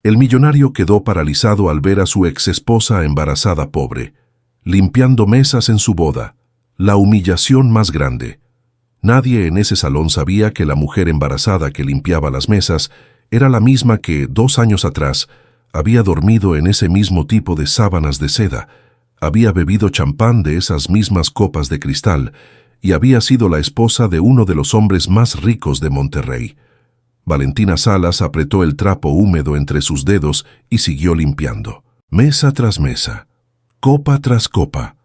El millonario quedó paralizado al ver a su exesposa embarazada pobre, limpiando mesas en su boda, la humillación más grande. Nadie en ese salón sabía que la mujer embarazada que limpiaba las mesas era la misma que, 2 años atrás, había dormido en ese mismo tipo de sábanas de seda, había bebido champán de esas mismas copas de cristal y había sido la esposa de uno de los hombres más ricos de Monterrey. Valentina Salas apretó el trapo húmedo entre sus dedos y siguió limpiando. Mesa tras mesa, copa tras copa.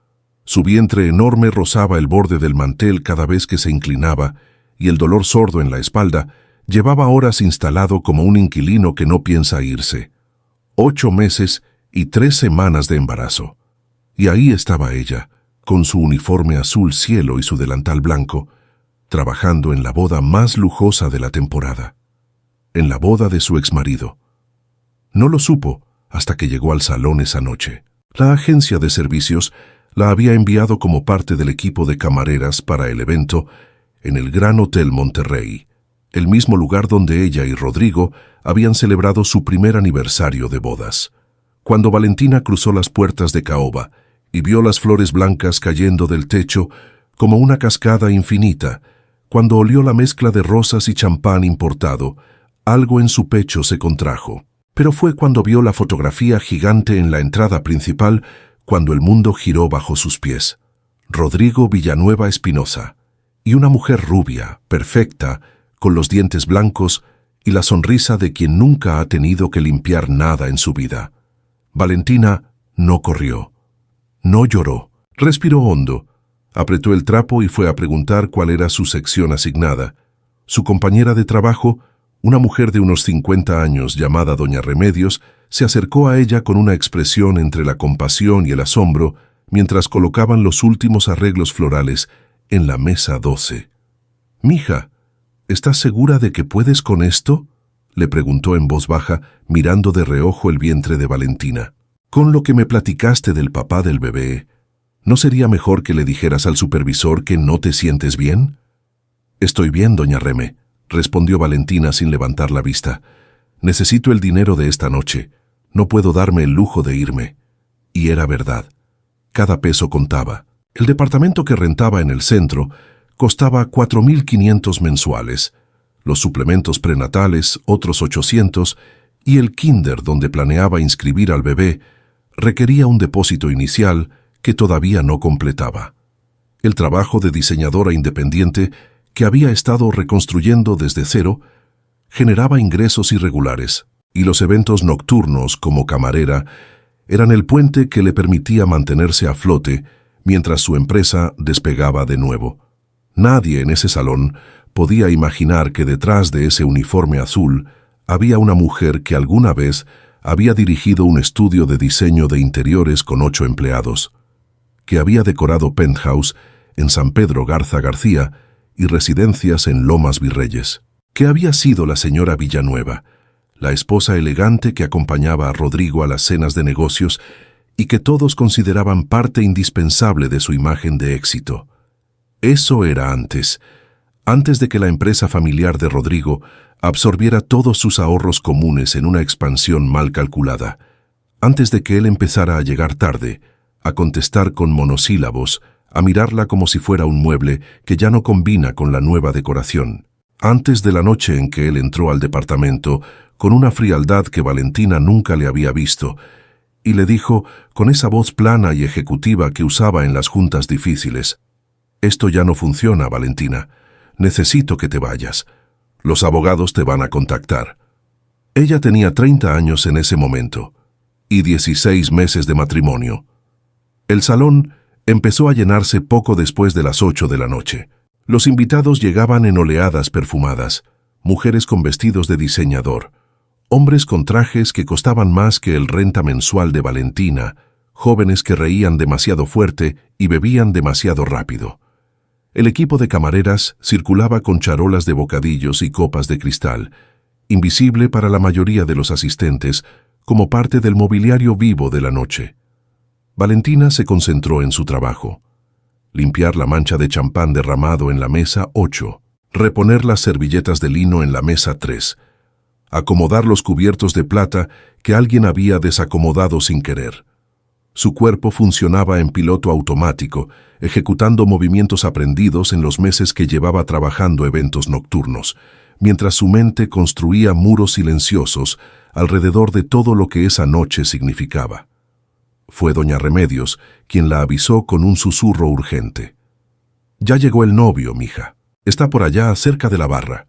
Su vientre enorme rozaba el borde del mantel cada vez que se inclinaba, y el dolor sordo en la espalda llevaba horas instalado como un inquilino que no piensa irse. 8 meses y 3 semanas de embarazo. Y ahí estaba ella, con su uniforme azul cielo y su delantal blanco, trabajando en la boda más lujosa de la temporada. En la boda de su exmarido. No lo supo hasta que llegó al salón esa noche. La agencia de servicios la había enviado como parte del equipo de camareras para el evento en el Gran Hotel Monterrey, el mismo lugar donde ella y Rodrigo habían celebrado su primer aniversario de bodas. Cuando Valentina cruzó las puertas de caoba y vio las flores blancas cayendo del techo como una cascada infinita, cuando olió la mezcla de rosas y champán importado, algo en su pecho se contrajo. Pero fue cuando vio la fotografía gigante en la entrada principal cuando el mundo giró bajo sus pies. Rodrigo Villanueva Espinosa, y una mujer rubia, perfecta, con los dientes blancos y la sonrisa de quien nunca ha tenido que limpiar nada en su vida. Valentina no corrió, no lloró, respiró hondo, apretó el trapo y fue a preguntar cuál era su sección asignada. Su compañera de trabajo, una mujer de unos 50 años llamada Doña Remedios, se acercó a ella con una expresión entre la compasión y el asombro mientras colocaban los últimos arreglos florales en la mesa 12. «Mija, ¿estás segura de que puedes con esto?», le preguntó en voz baja, mirando de reojo el vientre de Valentina. «Con lo que me platicaste del papá del bebé, ¿no sería mejor que le dijeras al supervisor que no te sientes bien?». «Estoy bien, doña Reme», respondió Valentina sin levantar la vista. «Necesito el dinero de esta noche. No puedo darme el lujo de irme». Y era verdad. Cada peso contaba. El departamento que rentaba en el centro costaba 4.500 mensuales, los suplementos prenatales otros 800, y el kinder donde planeaba inscribir al bebé requería un depósito inicial que todavía no completaba. El trabajo de diseñadora independiente que había estado reconstruyendo desde cero generaba ingresos irregulares, y los eventos nocturnos como camarera eran el puente que le permitía mantenerse a flote mientras su empresa despegaba de nuevo. Nadie en ese salón podía imaginar que detrás de ese uniforme azul había una mujer que alguna vez había dirigido un estudio de diseño de interiores con 8 empleados, que había decorado penthouse en San Pedro Garza García y residencias en Lomas Virreyes, que había sido la señora Villanueva, la esposa elegante que acompañaba a Rodrigo a las cenas de negocios y que todos consideraban parte indispensable de su imagen de éxito. Eso era antes de que la empresa familiar de Rodrigo absorbiera todos sus ahorros comunes en una expansión mal calculada, antes de que él empezara a llegar tarde, a contestar con monosílabos, a mirarla como si fuera un mueble que ya no combina con la nueva decoración. Antes de la noche en que él entró al departamento con una frialdad que Valentina nunca le había visto, y le dijo con esa voz plana y ejecutiva que usaba en las juntas difíciles: «Esto ya no funciona, Valentina. Necesito que te vayas. Los abogados te van a contactar». Ella tenía 30 años en ese momento y 16 meses de matrimonio. El salón empezó a llenarse poco después de las 8 de la noche. Los invitados llegaban en oleadas perfumadas, mujeres con vestidos de diseñador, hombres con trajes que costaban más que el renta mensual de Valentina, jóvenes que reían demasiado fuerte y bebían demasiado rápido. El equipo de camareras circulaba con charolas de bocadillos y copas de cristal, invisible para la mayoría de los asistentes, como parte del mobiliario vivo de la noche. Valentina se concentró en su trabajo. Limpiar la mancha de champán derramado en la mesa 8, reponer las servilletas de lino en la mesa 3, acomodar los cubiertos de plata que alguien había desacomodado sin querer. Su cuerpo funcionaba en piloto automático, ejecutando movimientos aprendidos en los meses que llevaba trabajando eventos nocturnos, mientras su mente construía muros silenciosos alrededor de todo lo que esa noche significaba. Fue doña Remedios quien la avisó con un susurro urgente. «Ya llegó el novio, mija. Está por allá, cerca de la barra».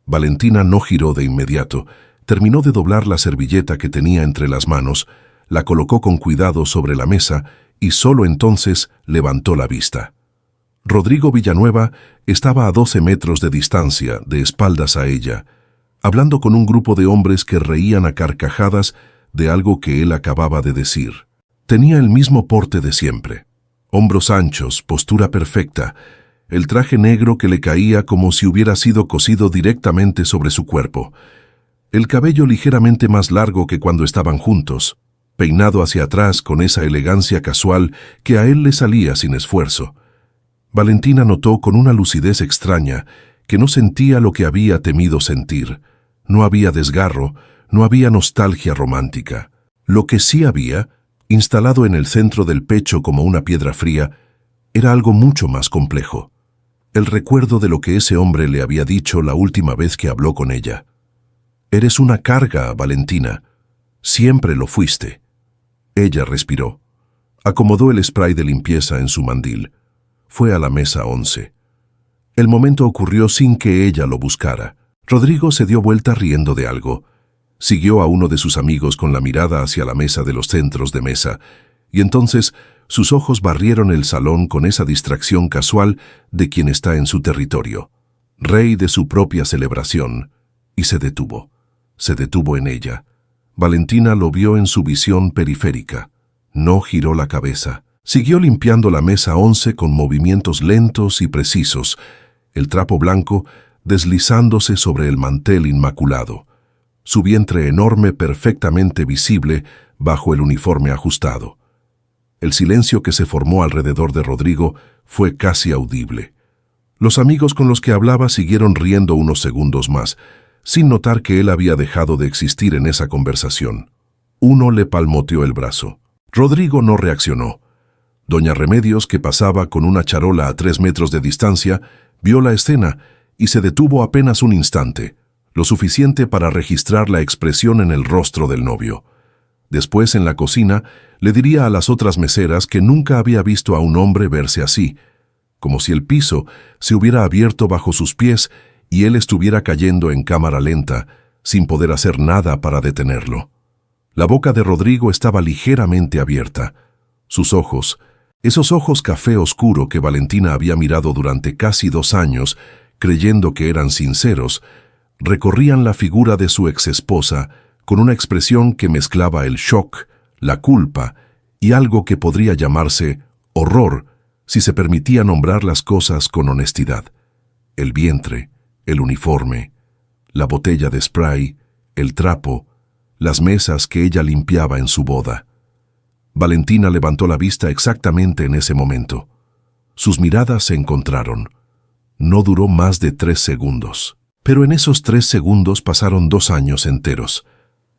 Valentina no giró de inmediato. Terminó de doblar la servilleta que tenía entre las manos, la colocó con cuidado sobre la mesa y solo entonces levantó la vista. Rodrigo Villanueva estaba a 12 metros de distancia, de espaldas a ella, hablando con un grupo de hombres que reían a carcajadas de algo que él acababa de decir. Tenía el mismo porte de siempre. Hombros anchos, postura perfecta, el traje negro que le caía como si hubiera sido cosido directamente sobre su cuerpo, el cabello ligeramente más largo que cuando estaban juntos, peinado hacia atrás con esa elegancia casual que a él le salía sin esfuerzo. Valentina notó con una lucidez extraña que no sentía lo que había temido sentir. No había desgarro, no había nostalgia romántica. Lo que sí había, instalado en el centro del pecho como una piedra fría, era algo mucho más complejo. El recuerdo de lo que ese hombre le había dicho la última vez que habló con ella. «Eres una carga, Valentina. Siempre lo fuiste». Ella respiró. Acomodó el spray de limpieza en su mandil. Fue a la mesa 11. El momento ocurrió sin que ella lo buscara. Rodrigo se dio vuelta riendo de algo. Siguió a uno de sus amigos con la mirada hacia la mesa de los centros de mesa, y entonces sus ojos barrieron el salón con esa distracción casual de quien está en su territorio, rey de su propia celebración, y se detuvo. Se detuvo en ella. Valentina lo vio en su visión periférica. No giró la cabeza. Siguió limpiando la mesa 11 con movimientos lentos y precisos, el trapo blanco deslizándose sobre el mantel inmaculado, su vientre enorme perfectamente visible bajo el uniforme ajustado. El silencio que se formó alrededor de Rodrigo fue casi audible. Los amigos con los que hablaba siguieron riendo unos segundos más, sin notar que él había dejado de existir en esa conversación. Uno le palmoteó el brazo. Rodrigo no reaccionó. Doña Remedios, que pasaba con una charola a 3 metros de distancia, vio la escena y se detuvo apenas un instante, lo suficiente para registrar la expresión en el rostro del novio. Después, en la cocina, le diría a las otras meseras que nunca había visto a un hombre verse así, como si el piso se hubiera abierto bajo sus pies y él estuviera cayendo en cámara lenta, sin poder hacer nada para detenerlo. La boca de Rodrigo estaba ligeramente abierta. Sus ojos, esos ojos café oscuro que Valentina había mirado durante casi 2 años, creyendo que eran sinceros, recorrían la figura de su exesposa con una expresión que mezclaba el shock, la culpa y algo que podría llamarse horror si se permitía nombrar las cosas con honestidad. El vientre, el uniforme, la botella de spray, el trapo, las mesas que ella limpiaba en su boda. Valentina levantó la vista exactamente en ese momento. Sus miradas se encontraron. No duró más de 3 segundos. Pero en esos 3 segundos pasaron 2 años enteros.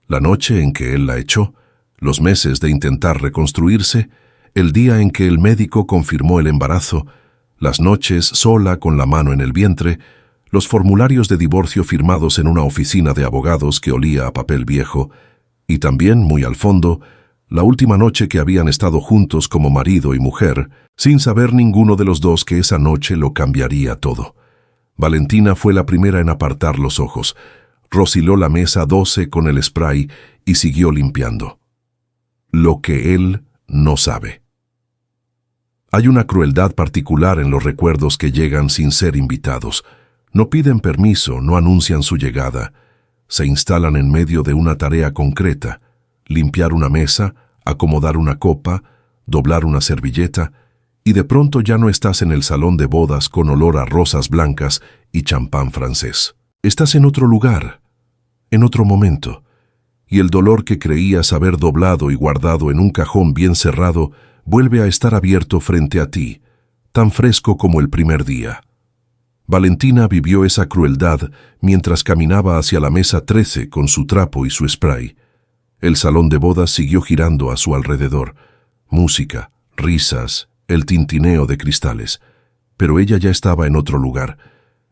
La noche en que él la echó, los meses de intentar reconstruirse, el día en que el médico confirmó el embarazo, las noches sola con la mano en el vientre, los formularios de divorcio firmados en una oficina de abogados que olía a papel viejo, y también, muy al fondo, la última noche que habían estado juntos como marido y mujer, sin saber ninguno de los dos que esa noche lo cambiaría todo. Valentina fue la primera en apartar los ojos, rociló la mesa 12 con el spray y siguió limpiando. Lo que él no sabe. Hay una crueldad particular en los recuerdos que llegan sin ser invitados. No piden permiso, no anuncian su llegada. Se instalan en medio de una tarea concreta: limpiar una mesa, acomodar una copa, doblar una servilleta, y de pronto ya no estás en el salón de bodas con olor a rosas blancas y champán francés. Estás en otro lugar, en otro momento, y el dolor que creías haber doblado y guardado en un cajón bien cerrado vuelve a estar abierto frente a ti, tan fresco como el primer día. Valentina vivió esa crueldad mientras caminaba hacia la mesa 13 con su trapo y su spray. El salón de bodas siguió girando a su alrededor. Música, risas, el tintineo de cristales. Pero ella ya estaba en otro lugar.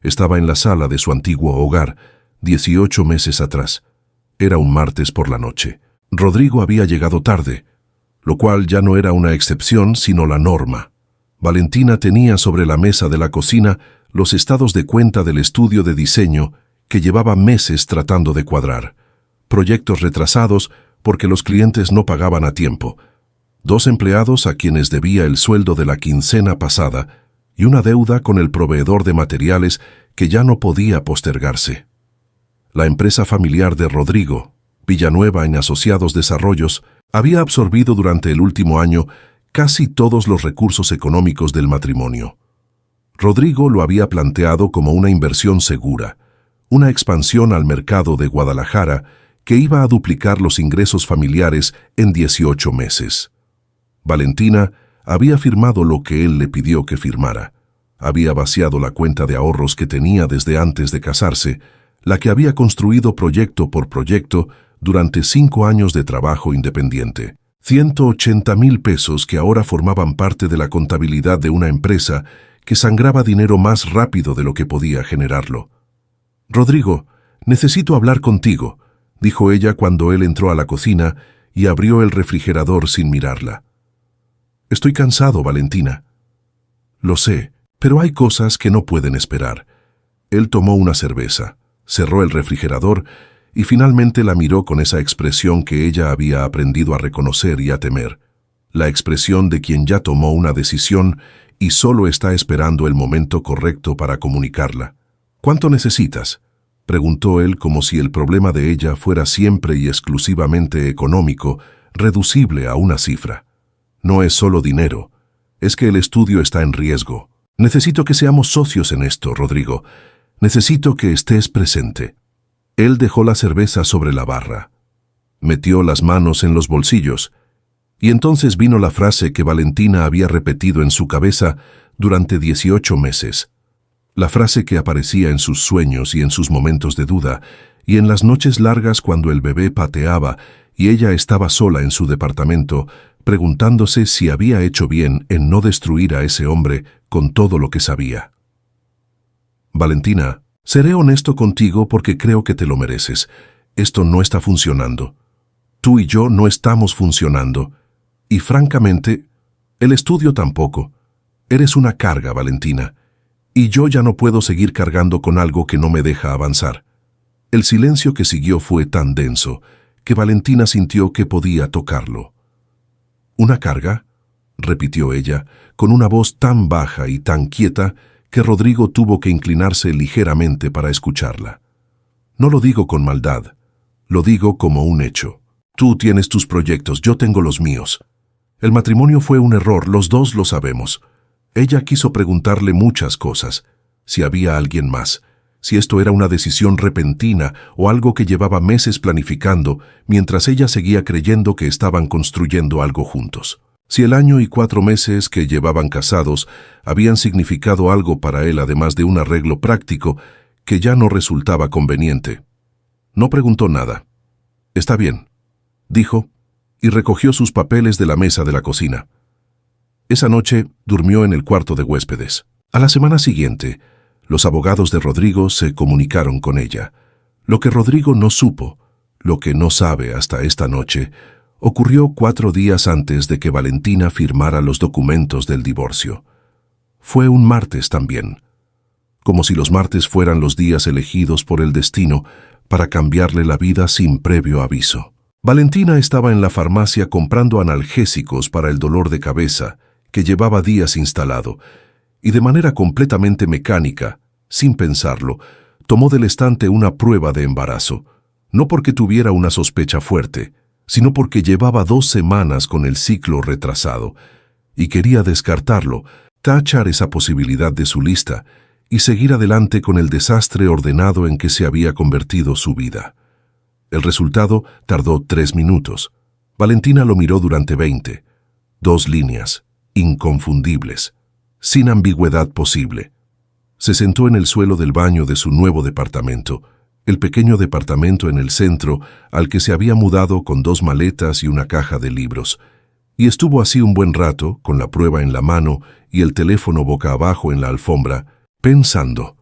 Estaba en la sala de su antiguo hogar, 18 meses atrás. Era un martes por la noche. Rodrigo había llegado tarde, lo cual ya no era una excepción sino la norma. Valentina tenía sobre la mesa de la cocina los estados de cuenta del estudio de diseño que llevaba meses tratando de cuadrar. Proyectos retrasados porque los clientes no pagaban a tiempo. 2 empleados a quienes debía el sueldo de la quincena pasada y una deuda con el proveedor de materiales que ya no podía postergarse. La empresa familiar de Rodrigo, Villanueva en Asociados Desarrollos, había absorbido durante el último año casi todos los recursos económicos del matrimonio. Rodrigo lo había planteado como una inversión segura, una expansión al mercado de Guadalajara que iba a duplicar los ingresos familiares en 18 meses. Valentina había firmado lo que él le pidió que firmara. Había vaciado la cuenta de ahorros que tenía desde antes de casarse, la que había construido proyecto por proyecto durante 5 años de trabajo independiente. 180,000 pesos que ahora formaban parte de la contabilidad de una empresa que sangraba dinero más rápido de lo que podía generarlo. «Rodrigo, necesito hablar contigo», dijo ella cuando él entró a la cocina y abrió el refrigerador sin mirarla. «Estoy cansado, Valentina». «Lo sé, pero hay cosas que no pueden esperar». Él tomó una cerveza, cerró el refrigerador y finalmente la miró con esa expresión que ella había aprendido a reconocer y a temer. La expresión de quien ya tomó una decisión y solo está esperando el momento correcto para comunicarla. «¿Cuánto necesitas?», preguntó él como si el problema de ella fuera siempre y exclusivamente económico, reducible a una cifra. «No es solo dinero, es que el estudio está en riesgo. Necesito que seamos socios en esto, Rodrigo. Necesito que estés presente». Él dejó la cerveza sobre la barra. Metió las manos en los bolsillos. Y entonces vino la frase que Valentina había repetido en su cabeza durante 18 meses. La frase que aparecía en sus sueños y en sus momentos de duda, y en las noches largas cuando el bebé pateaba y ella estaba sola en su departamento, preguntándose si había hecho bien en no destruir a ese hombre con todo lo que sabía. «Valentina, seré honesto contigo porque creo que te lo mereces. Esto no está funcionando. Tú y yo no estamos funcionando. Y francamente, el estudio tampoco. Eres una carga, Valentina. Y yo ya no puedo seguir cargando con algo que no me deja avanzar». El silencio que siguió fue tan denso que Valentina sintió que podía tocarlo. «¿Una carga?», repitió ella, con una voz tan baja y tan quieta que Rodrigo tuvo que inclinarse ligeramente para escucharla. «No lo digo con maldad, lo digo como un hecho. Tú tienes tus proyectos, yo tengo los míos. El matrimonio fue un error, los dos lo sabemos». Ella quiso preguntarle muchas cosas, si había alguien más, si esto era una decisión repentina o algo que llevaba meses planificando, mientras ella seguía creyendo que estaban construyendo algo juntos. Si el año y 4 meses que llevaban casados habían significado algo para él además de un arreglo práctico que ya no resultaba conveniente. No preguntó nada. «Está bien», dijo, y recogió sus papeles de la mesa de la cocina. Esa noche durmió en el cuarto de huéspedes. A la semana siguiente, los abogados de Rodrigo se comunicaron con ella. Lo que Rodrigo no supo, lo que no sabe hasta esta noche, ocurrió 4 días antes de que Valentina firmara los documentos del divorcio. Fue un martes también, como si los martes fueran los días elegidos por el destino para cambiarle la vida sin previo aviso. Valentina estaba en la farmacia comprando analgésicos para el dolor de cabeza que llevaba días instalado, y de manera completamente mecánica, sin pensarlo, tomó del estante una prueba de embarazo, no porque tuviera una sospecha fuerte, sino porque llevaba 2 semanas con el ciclo retrasado, y quería descartarlo, tachar esa posibilidad de su lista, y seguir adelante con el desastre ordenado en que se había convertido su vida. El resultado tardó 3 minutos. Valentina lo miró durante 20. 2 líneas, inconfundibles, sin ambigüedad posible. Se sentó en el suelo del baño de su nuevo departamento, el pequeño departamento en el centro al que se había mudado con 2 maletas y una caja de libros, y estuvo así un buen rato, con la prueba en la mano y el teléfono boca abajo en la alfombra, pensando.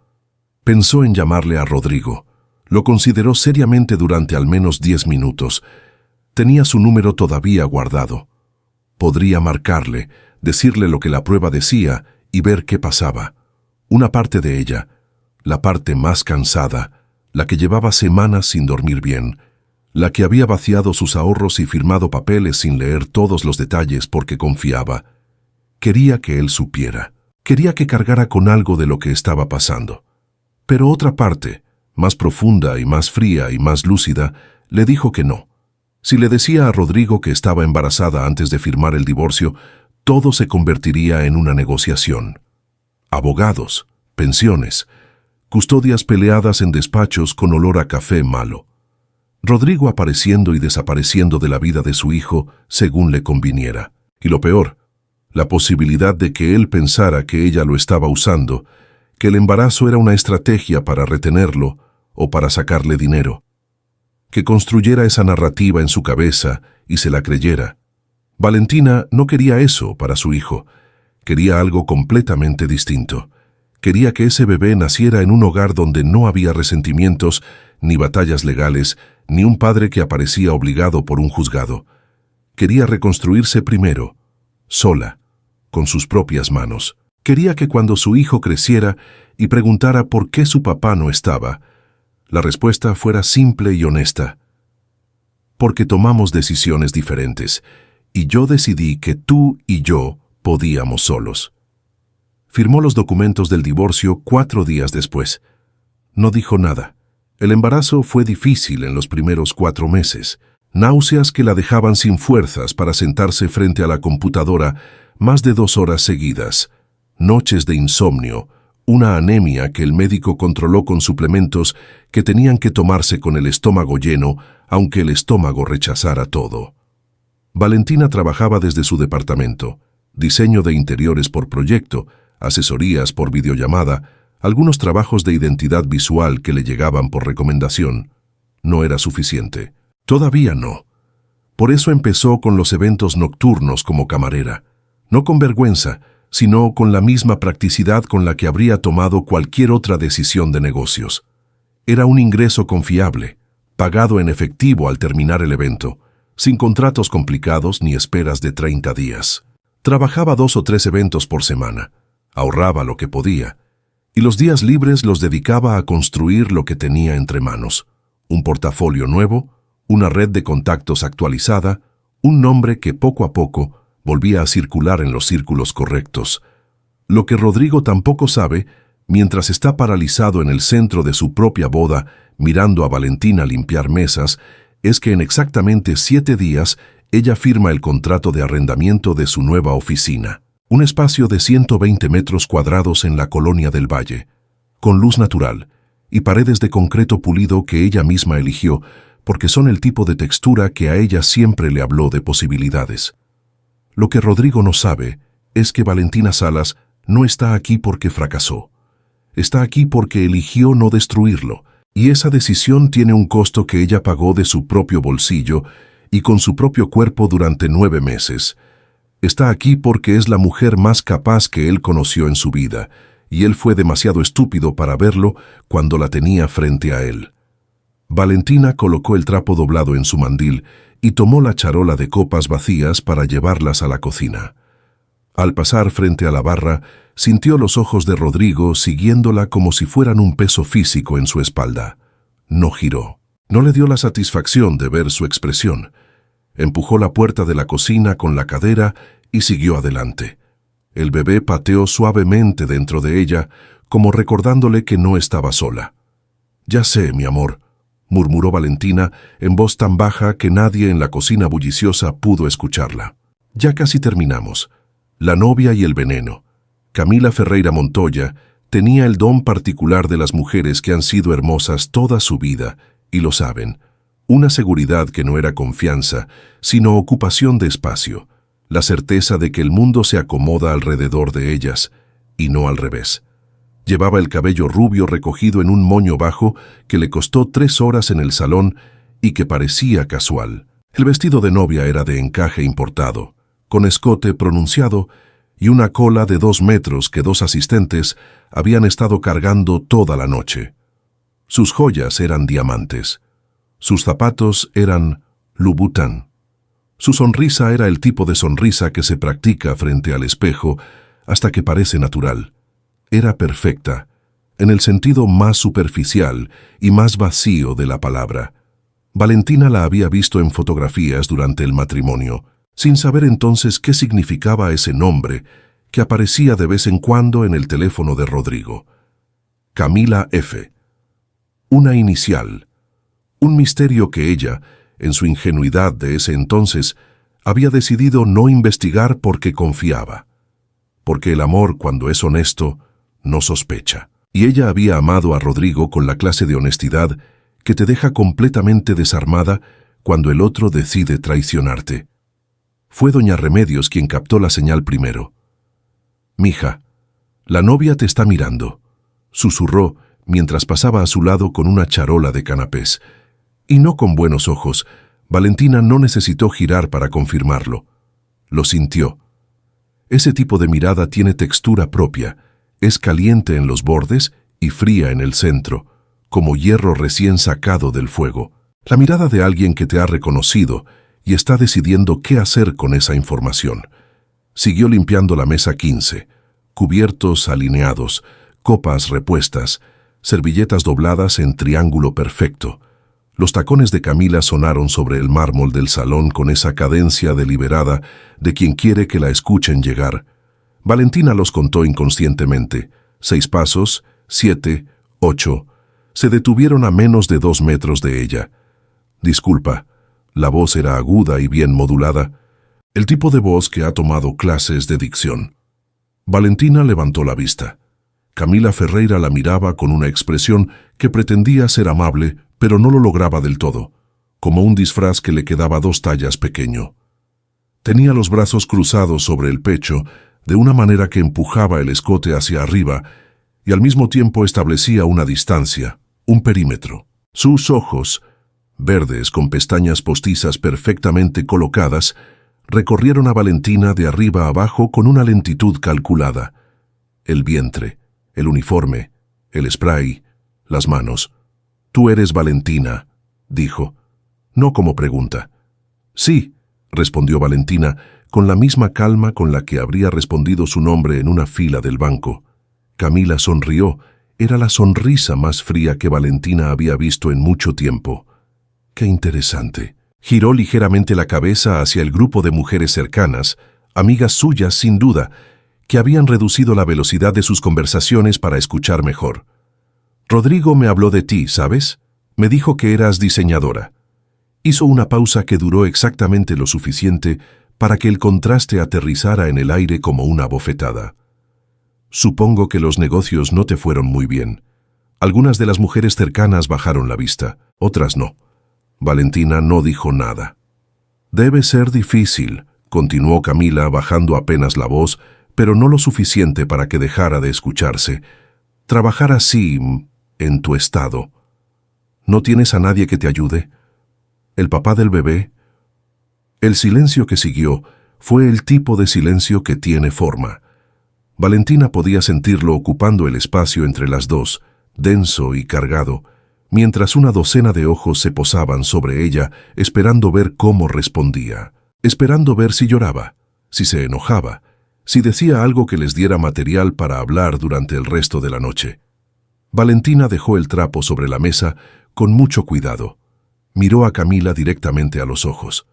Pensó en llamarle a Rodrigo. Lo consideró seriamente durante al menos 10 minutos. Tenía su número todavía guardado. Podría marcarle, decirle lo que la prueba decía y ver qué pasaba. Una parte de ella, la parte más cansada, la que llevaba semanas sin dormir bien, la que había vaciado sus ahorros y firmado papeles sin leer todos los detalles porque confiaba. Quería que él supiera. Quería que cargara con algo de lo que estaba pasando. Pero otra parte, más profunda y más fría y más lúcida, le dijo que no. Si le decía a Rodrigo que estaba embarazada antes de firmar el divorcio, todo se convertiría en una negociación. Abogados, pensiones, custodias peleadas en despachos con olor a café malo. Rodrigo apareciendo y desapareciendo de la vida de su hijo según le conviniera. Y lo peor, la posibilidad de que él pensara que ella lo estaba usando, que el embarazo era una estrategia para retenerlo o para sacarle dinero. Que construyera esa narrativa en su cabeza y se la creyera. Valentina no quería eso para su hijo. Quería algo completamente distinto. Quería que ese bebé naciera en un hogar donde no había resentimientos, ni batallas legales, ni un padre que aparecía obligado por un juzgado. Quería reconstruirse primero, sola, con sus propias manos. Quería que cuando su hijo creciera y preguntara por qué su papá no estaba, la respuesta fuera simple y honesta. Porque tomamos decisiones diferentes, y yo decidí que tú y yo podíamos solos. Firmó los documentos del divorcio 4 días después. No dijo nada. El embarazo fue difícil en los primeros 4 meses. Náuseas que la dejaban sin fuerzas para sentarse frente a la computadora más de 2 horas seguidas. Noches de insomnio, una anemia que el médico controló con suplementos que tenían que tomarse con el estómago lleno, aunque el estómago rechazara todo. Valentina trabajaba desde su departamento. Diseño de interiores por proyecto, asesorías por videollamada, algunos trabajos de identidad visual que le llegaban por recomendación. No era suficiente. Todavía no. Por eso empezó con los eventos nocturnos como camarera. No con vergüenza, sino con la misma practicidad con la que habría tomado cualquier otra decisión de negocios. Era un ingreso confiable, pagado en efectivo al terminar el evento, sin contratos complicados ni esperas de 30 días. Trabajaba 2 o 3 eventos por semana, ahorraba lo que podía, y los días libres los dedicaba a construir lo que tenía entre manos. Un portafolio nuevo, una red de contactos actualizada, un nombre que poco a poco volvía a circular en los círculos correctos. Lo que Rodrigo tampoco sabe, mientras está paralizado en el centro de su propia boda, mirando a Valentina limpiar mesas, es que en exactamente 7 días ella firma el contrato de arrendamiento de su nueva oficina. Un espacio de 120 metros cuadrados en la Colonia del Valle, con luz natural y paredes de concreto pulido que ella misma eligió, porque son el tipo de textura que a ella siempre le habló de posibilidades. Lo que Rodrigo no sabe es que Valentina Salas no está aquí porque fracasó. Está aquí porque eligió no destruirlo, y esa decisión tiene un costo que ella pagó de su propio bolsillo y con su propio cuerpo durante 9 meses. Está aquí porque es la mujer más capaz que él conoció en su vida, y él fue demasiado estúpido para verlo cuando la tenía frente a él. Valentina colocó el trapo doblado en su mandil y tomó la charola de copas vacías para llevarlas a la cocina. Al pasar frente a la barra, sintió los ojos de Rodrigo siguiéndola como si fueran un peso físico en su espalda. No giró. No le dio la satisfacción de ver su expresión. Empujó la puerta de la cocina con la cadera y siguió adelante. El bebé pateó suavemente dentro de ella, como recordándole que no estaba sola. «Ya sé, mi amor», murmuró Valentina en voz tan baja que nadie en la cocina bulliciosa pudo escucharla. «Ya casi terminamos. La novia y el veneno». Camila Ferreira Montoya tenía el don particular de las mujeres que han sido hermosas toda su vida, y lo saben. Una seguridad que no era confianza, sino ocupación de espacio. La certeza de que el mundo se acomoda alrededor de ellas, y no al revés. Llevaba el cabello rubio recogido en un moño bajo que le costó 3 horas en el salón y que parecía casual. El vestido de novia era de encaje importado, con escote pronunciado y una cola de 2 metros que 2 asistentes habían estado cargando toda la noche. Sus joyas eran diamantes. Sus zapatos eran Louboutin. Su sonrisa era el tipo de sonrisa que se practica frente al espejo hasta que parece natural. Era perfecta, en el sentido más superficial y más vacío de la palabra. Valentina la había visto en fotografías durante el matrimonio, sin saber entonces qué significaba ese nombre que aparecía de vez en cuando en el teléfono de Rodrigo. Camila F. Una inicial, un misterio que ella, en su ingenuidad de ese entonces, había decidido no investigar porque confiaba. Porque el amor, cuando es honesto, no sospecha. Y ella había amado a Rodrigo con la clase de honestidad que te deja completamente desarmada cuando el otro decide traicionarte. Fue doña Remedios quien captó la señal primero. «Mija, la novia te está mirando», susurró mientras pasaba a su lado con una charola de canapés. Y no con buenos ojos. Valentina no necesitó girar para confirmarlo. Lo sintió. Ese tipo de mirada tiene textura propia. Es caliente en los bordes y fría en el centro, como hierro recién sacado del fuego. La mirada de alguien que te ha reconocido y está decidiendo qué hacer con esa información. Siguió limpiando la mesa 15, cubiertos alineados, copas repuestas, servilletas dobladas en triángulo perfecto. Los tacones de Camila sonaron sobre el mármol del salón con esa cadencia deliberada de quien quiere que la escuchen llegar. Valentina los contó inconscientemente. 6 pasos, 7, 8. Se detuvieron a menos de 2 metros de ella. «Disculpa». La voz era aguda y bien modulada. El tipo de voz que ha tomado clases de dicción. Valentina levantó la vista. Camila Ferreira la miraba con una expresión que pretendía ser amable, pero no lo lograba del todo, como un disfraz que le quedaba 2 tallas pequeño. Tenía los brazos cruzados sobre el pecho, de una manera que empujaba el escote hacia arriba y al mismo tiempo establecía una distancia, un perímetro. Sus ojos, verdes con pestañas postizas perfectamente colocadas, recorrieron a Valentina de arriba a abajo con una lentitud calculada. El vientre, el uniforme, el spray, las manos. «Tú eres Valentina», dijo, no como pregunta. «Sí», respondió Valentina, con la misma calma con la que habría respondido su nombre en una fila del banco. Camila sonrió. Era la sonrisa más fría que Valentina había visto en mucho tiempo. «Qué interesante». Giró ligeramente la cabeza hacia el grupo de mujeres cercanas, amigas suyas sin duda, que habían reducido la velocidad de sus conversaciones para escuchar mejor. «Rodrigo me habló de ti, ¿sabes? Me dijo que eras diseñadora». Hizo una pausa que duró exactamente lo suficiente para que el contraste aterrizara en el aire como una bofetada. «Supongo que los negocios no te fueron muy bien». Algunas de las mujeres cercanas bajaron la vista, otras no. Valentina no dijo nada. «Debe ser difícil», continuó Camila bajando apenas la voz, pero no lo suficiente para que dejara de escucharse. «Trabajar así, en tu estado. ¿No tienes a nadie que te ayude? ¿El papá del bebé?» El silencio que siguió fue el tipo de silencio que tiene forma. Valentina podía sentirlo ocupando el espacio entre las dos, denso y cargado, mientras una docena de ojos se posaban sobre ella, esperando ver cómo respondía, esperando ver si lloraba, si se enojaba, si decía algo que les diera material para hablar durante el resto de la noche. Valentina dejó el trapo sobre la mesa con mucho cuidado. Miró a Camila directamente a los ojos.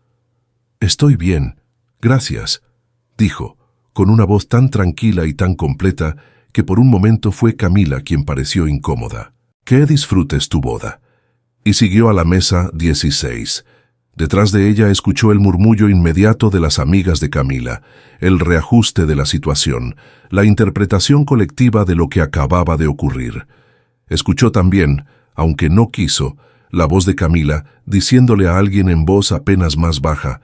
«Estoy bien, gracias», dijo, con una voz tan tranquila y tan completa que por un momento fue Camila quien pareció incómoda. «Que disfrutes tu boda». Y siguió a la mesa 16. Detrás de ella escuchó el murmullo inmediato de las amigas de Camila, el reajuste de la situación, la interpretación colectiva de lo que acababa de ocurrir. Escuchó también, aunque no quiso, la voz de Camila diciéndole a alguien en voz apenas más baja: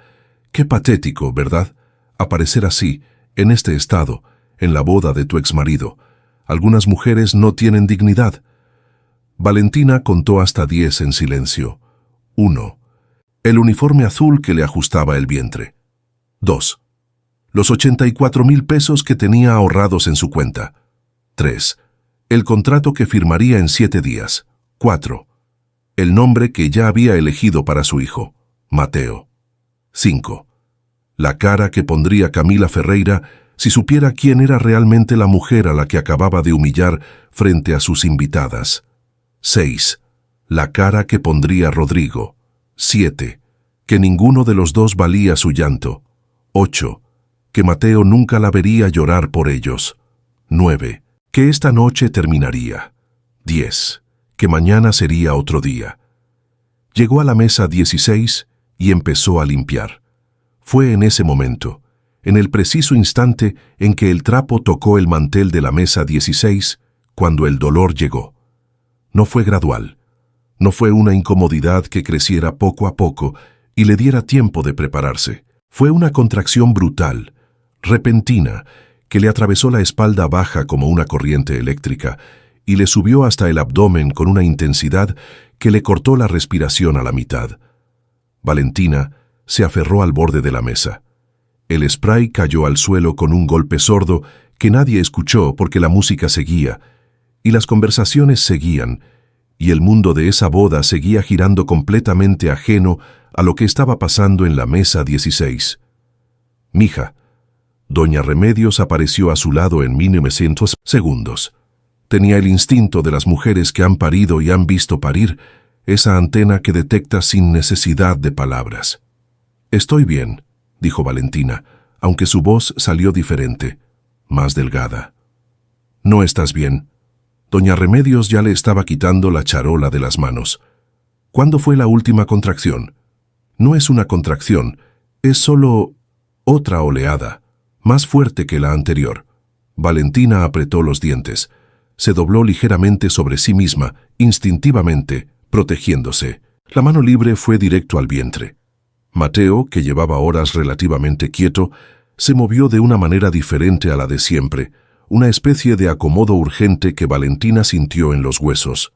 «Qué patético, ¿verdad? Aparecer así, en este estado, en la boda de tu exmarido. Algunas mujeres no tienen dignidad. Valentina contó hasta 10 en silencio. 1. El uniforme azul que le ajustaba el vientre. 2. Los 84,000 pesos que tenía ahorrados en su cuenta. 3. El contrato que firmaría en 7 días. 4. El nombre que ya había elegido para su hijo, Mateo. 5. La cara que pondría Camila Ferreira si supiera quién era realmente la mujer a la que acababa de humillar frente a sus invitadas. 6. La cara que pondría Rodrigo. 7. Que ninguno de los dos valía su llanto. 8. Que Mateo nunca la vería llorar por ellos. 9. Que esta noche terminaría. 10. Que mañana sería otro día. Llegó a la mesa 16 y empezó a limpiar. Fue en ese momento, en el preciso instante en que el trapo tocó el mantel de la mesa 16, cuando el dolor llegó. No fue gradual. No fue una incomodidad que creciera poco a poco y le diera tiempo de prepararse. Fue una contracción brutal, repentina, que le atravesó la espalda baja como una corriente eléctrica y le subió hasta el abdomen con una intensidad que le cortó la respiración a la mitad. Valentina se aferró al borde de la mesa. El spray cayó al suelo con un golpe sordo que nadie escuchó porque la música seguía, y las conversaciones seguían, y el mundo de esa boda seguía girando completamente ajeno a lo que estaba pasando en la mesa 16. Mija. Doña Remedios apareció a su lado en 1900 segundos. Tenía el instinto de las mujeres que han parido y han visto parir, esa antena que detecta sin necesidad de palabras. «Estoy bien», dijo Valentina, aunque su voz salió diferente, más delgada. «No estás bien». Doña Remedios ya le estaba quitando la charola de las manos. «¿Cuándo fue la última contracción?» «No es una contracción, es solo otra oleada, más fuerte que la anterior». Valentina apretó los dientes. Se dobló ligeramente sobre sí misma, instintivamente, protegiéndose. La mano libre fue directo al vientre. Mateo, que llevaba horas relativamente quieto, se movió de una manera diferente a la de siempre, una especie de acomodo urgente que Valentina sintió en los huesos.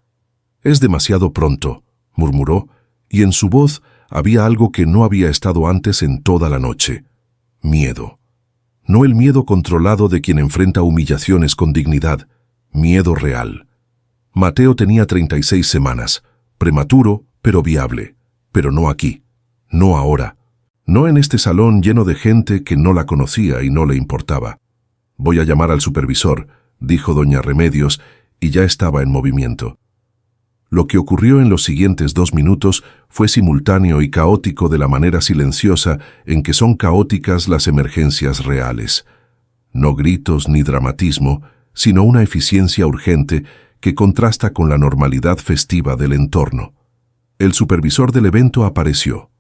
«Es demasiado pronto», murmuró, y en su voz había algo que no había estado antes en toda la noche. Miedo. No el miedo controlado de quien enfrenta humillaciones con dignidad, miedo real. Mateo tenía 36 semanas, prematuro, pero viable, pero no aquí, no ahora, no en este salón lleno de gente que no la conocía y no le importaba. «Voy a llamar al supervisor», dijo doña Remedios, y ya estaba en movimiento. Lo que ocurrió en los siguientes 2 minutos fue simultáneo y caótico de la manera silenciosa en que son caóticas las emergencias reales. No gritos ni dramatismo, sino una eficiencia urgente que contrasta con la normalidad festiva del entorno. El supervisor del evento apareció.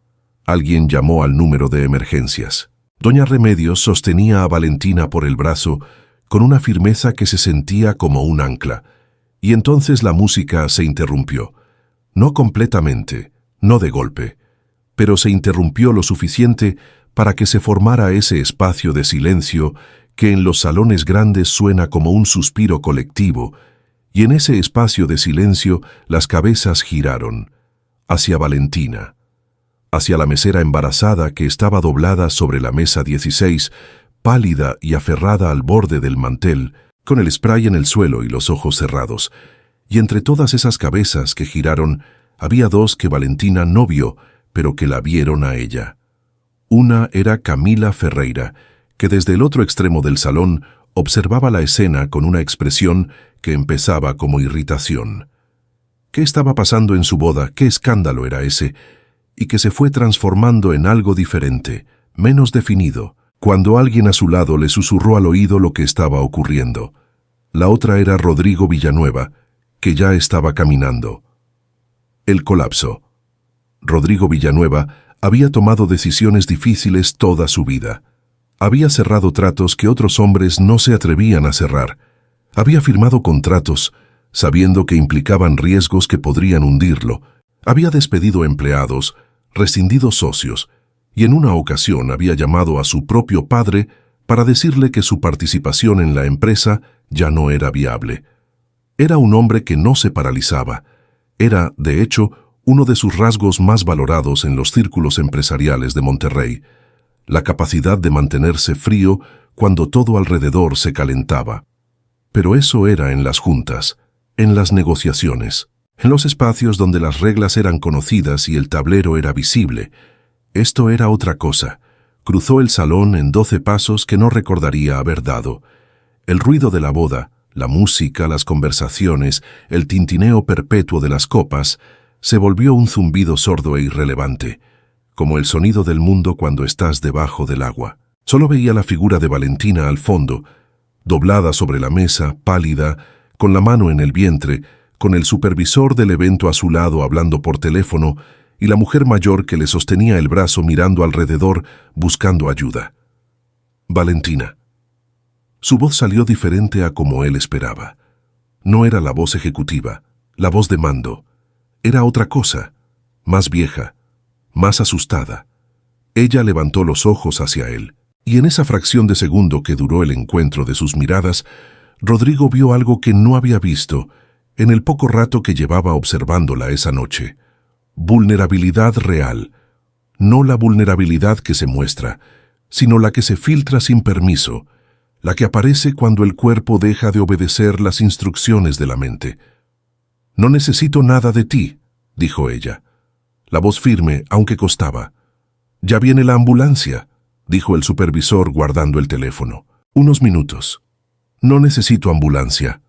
Alguien llamó al número de emergencias. Doña Remedios sostenía a Valentina por el brazo con una firmeza que se sentía como un ancla, y entonces la música se interrumpió. No completamente, no de golpe, pero se interrumpió lo suficiente para que se formara ese espacio de silencio que en los salones grandes suena como un suspiro colectivo, y en ese espacio de silencio las cabezas giraron hacia Valentina, hacia la mesera embarazada que estaba doblada sobre la mesa 16, pálida y aferrada al borde del mantel, con el spray en el suelo y los ojos cerrados. Y entre todas esas cabezas que giraron, había 2 que Valentina no vio, pero que la vieron a ella. Una era Camila Ferreira, que desde el otro extremo del salón observaba la escena con una expresión que empezaba como irritación. ¿Qué estaba pasando en su boda? ¿Qué escándalo era ese? Y que se fue transformando en algo diferente, menos definido, cuando alguien a su lado le susurró al oído lo que estaba ocurriendo. La otra era Rodrigo Villanueva, que ya estaba caminando. El colapso. Rodrigo Villanueva había tomado decisiones difíciles toda su vida. Había cerrado tratos que otros hombres no se atrevían a cerrar. Había firmado contratos, sabiendo que implicaban riesgos que podrían hundirlo. Había despedido empleados, rescindido socios, y en una ocasión había llamado a su propio padre para decirle que su participación en la empresa ya no era viable. Era un hombre que no se paralizaba. Era, de hecho, uno de sus rasgos más valorados en los círculos empresariales de Monterrey, la capacidad de mantenerse frío cuando todo alrededor se calentaba. Pero eso era en las juntas, en las negociaciones, en los espacios donde las reglas eran conocidas y el tablero era visible. Esto era otra cosa. Cruzó el salón en 12 pasos que no recordaría haber dado. El ruido de la boda, la música, las conversaciones, el tintineo perpetuo de las copas, se volvió un zumbido sordo e irrelevante, como el sonido del mundo cuando estás debajo del agua. Solo veía la figura de Valentina al fondo, doblada sobre la mesa, pálida, con la mano en el vientre, con el supervisor del evento a su lado hablando por teléfono y la mujer mayor que le sostenía el brazo mirando alrededor buscando ayuda. Valentina. Su voz salió diferente a como él esperaba. No era la voz ejecutiva, la voz de mando. Era otra cosa, más vieja, más asustada. Ella levantó los ojos hacia él, y en esa fracción de segundo que duró el encuentro de sus miradas, Rodrigo vio algo que no había visto en el poco rato que llevaba observándola esa noche. Vulnerabilidad real, no la vulnerabilidad que se muestra, sino la que se filtra sin permiso, la que aparece cuando el cuerpo deja de obedecer las instrucciones de la mente. «No necesito nada de ti», dijo ella. La voz firme, aunque costaba. «Ya viene la ambulancia», dijo el supervisor guardando el teléfono. «Unos minutos». «No necesito ambulancia».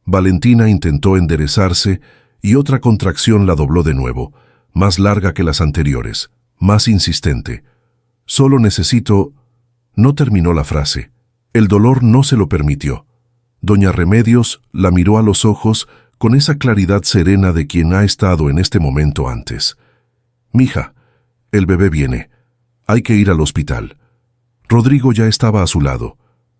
Valentina intentó enderezarse y otra contracción la dobló de nuevo, más larga que las anteriores, más insistente. «Solo necesito...». No terminó la frase. El dolor no se lo permitió. Doña Remedios la miró a los ojos con esa claridad serena de quien ha estado en este momento antes. «Mija, el bebé viene. Hay que ir al hospital». Rodrigo ya estaba a su lado.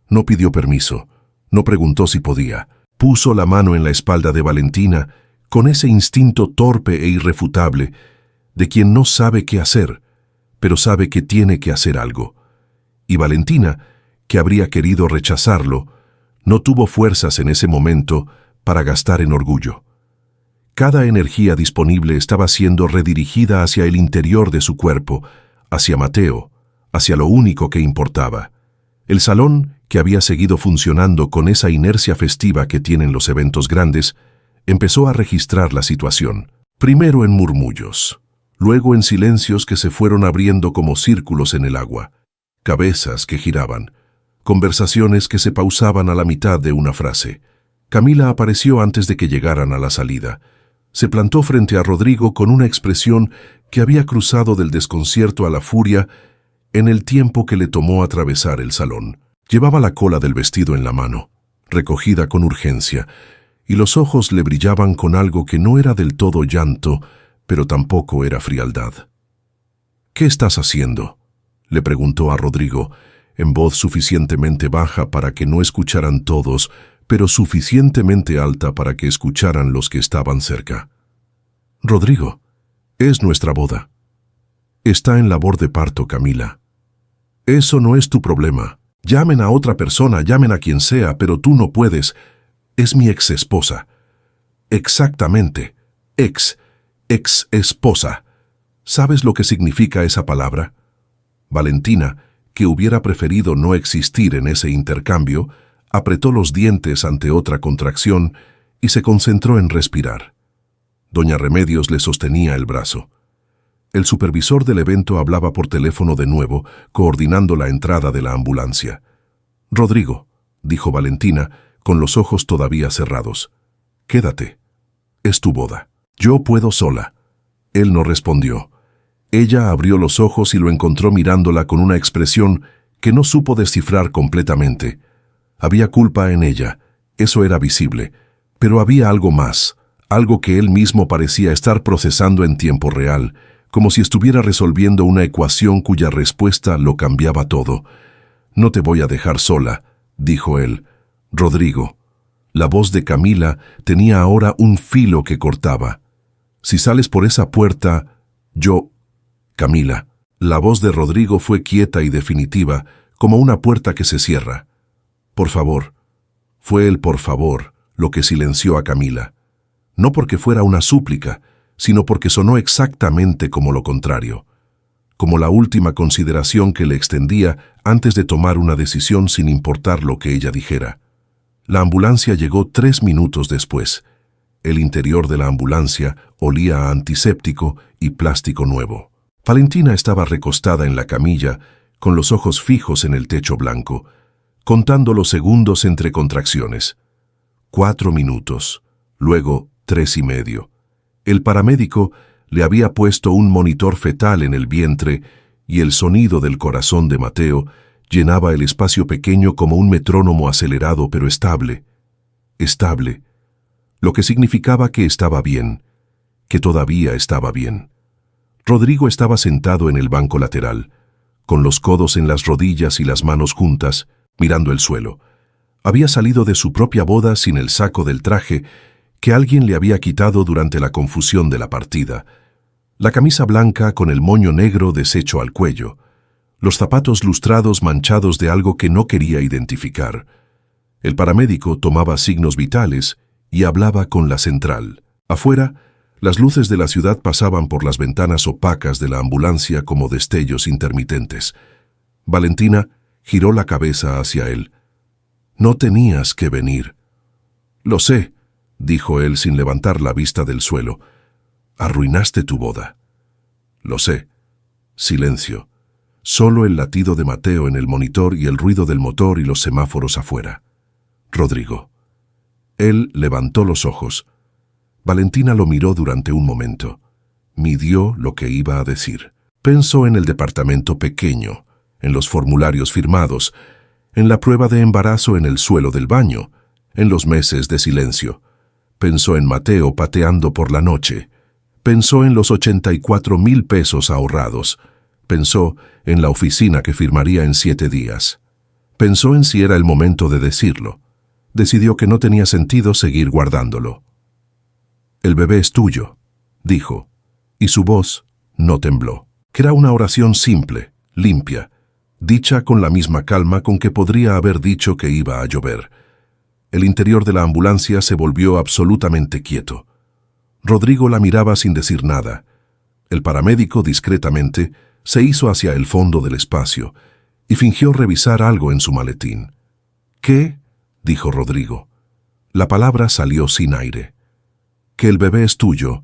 No pidió permiso. No preguntó si podía. Puso la mano en la espalda de Valentina con ese instinto torpe e irrefutable de quien no sabe qué hacer, pero sabe que tiene que hacer algo. Y Valentina, que habría querido rechazarlo, no tuvo fuerzas en ese momento para gastar en orgullo. Cada energía disponible estaba siendo redirigida hacia el interior de su cuerpo, hacia Mateo, hacia lo único que importaba. El salón, que había seguido funcionando con esa inercia festiva que tienen los eventos grandes, empezó a registrar la situación, primero en murmullos, luego en silencios que se fueron abriendo como círculos en el agua, cabezas que giraban, conversaciones que se pausaban a la mitad de una frase. Camila apareció antes de que llegaran a la salida. Se plantó frente a Rodrigo con una expresión que había cruzado del desconcierto a la furia en el tiempo que le tomó atravesar el salón. Llevaba la cola del vestido en la mano, recogida con urgencia, y los ojos le brillaban con algo que no era del todo llanto, pero tampoco era frialdad. «¿Qué estás haciendo?», le preguntó a Rodrigo, en voz suficientemente baja para que no escucharan todos, pero suficientemente alta para que escucharan los que estaban cerca. «Rodrigo, es nuestra boda. Está en labor de parto, Camila. Eso no es tu problema. Llamen a otra persona, llamen a quien sea, pero tú no puedes. Es mi ex esposa». «Exactamente. Ex esposa. ¿Sabes lo que significa esa palabra?». Valentina, que hubiera preferido no existir en ese intercambio, apretó los dientes ante otra contracción y se concentró en respirar. Doña Remedios le sostenía el brazo. El supervisor del evento hablaba por teléfono de nuevo, coordinando la entrada de la ambulancia. «Rodrigo», dijo Valentina, con los ojos todavía cerrados, «quédate. Es tu boda. Yo puedo sola». Él no respondió. Ella abrió los ojos y lo encontró mirándola con una expresión que no supo descifrar completamente. Había culpa en ella, eso era visible, pero había algo más, algo que él mismo parecía estar procesando en tiempo real, como si estuviera resolviendo una ecuación cuya respuesta lo cambiaba todo. «No te voy a dejar sola», dijo él. «Rodrigo». La voz de Camila tenía ahora un filo que cortaba. «Si sales por esa puerta, yo...». «Camila». La voz de Rodrigo fue quieta y definitiva, como una puerta que se cierra. «Por favor, Fue el por favor lo que silenció a Camila. No porque fuera una súplica, sino porque sonó exactamente como lo contrario, como la última consideración que le extendía antes de tomar una decisión sin importar lo que ella dijera. La ambulancia llegó 3 minutos después. El interior de la ambulancia olía a antiséptico y plástico nuevo. Valentina estaba recostada en la camilla, con los ojos fijos en el techo blanco, contando los segundos entre contracciones. 4 minutos, luego 3 y medio. El paramédico le había puesto un monitor fetal en el vientre y el sonido del corazón de Mateo llenaba el espacio pequeño como un metrónomo acelerado pero estable. Estable, lo que significaba que estaba bien, que todavía estaba bien. Rodrigo estaba sentado en el banco lateral, con los codos en las rodillas y las manos juntas, mirando el suelo. Había salido de su propia boda sin el saco del traje que alguien le había quitado durante la confusión de la partida, la camisa blanca con el moño negro deshecho al cuello, los zapatos lustrados manchados de algo que no quería identificar. El paramédico tomaba signos vitales y hablaba con la central. Afuera, las luces de la ciudad pasaban por las ventanas opacas de la ambulancia como destellos intermitentes. Valentina giró la cabeza hacia él. «No tenías que venir». «Lo sé», dijo él sin levantar la vista del suelo. «Arruinaste tu boda». «Lo sé». Silencio. Solo el latido de Mateo en el monitor y el ruido del motor y los semáforos afuera. Rodrigo. Él levantó los ojos. Valentina lo miró durante un momento. Midió lo que iba a decir. Pensó en el departamento pequeño, en los formularios firmados, en la prueba de embarazo en el suelo del baño, en los meses de silencio. Pensó en Mateo pateando por la noche. Pensó en los 84,000 pesos ahorrados. Pensó en la oficina que firmaría en 7 días. Pensó en si era el momento de decirlo. Decidió que no tenía sentido seguir guardándolo. «El bebé es tuyo», dijo, y su voz no tembló. Era una oración simple, limpia, dicha con la misma calma con que podría haber dicho que iba a llover. El interior de la ambulancia se volvió absolutamente quieto. Rodrigo la miraba sin decir nada. El paramédico, discretamente, se hizo hacia el fondo del espacio y fingió revisar algo en su maletín. «¿Qué?», dijo Rodrigo. La palabra salió sin aire. «Que el bebé es tuyo.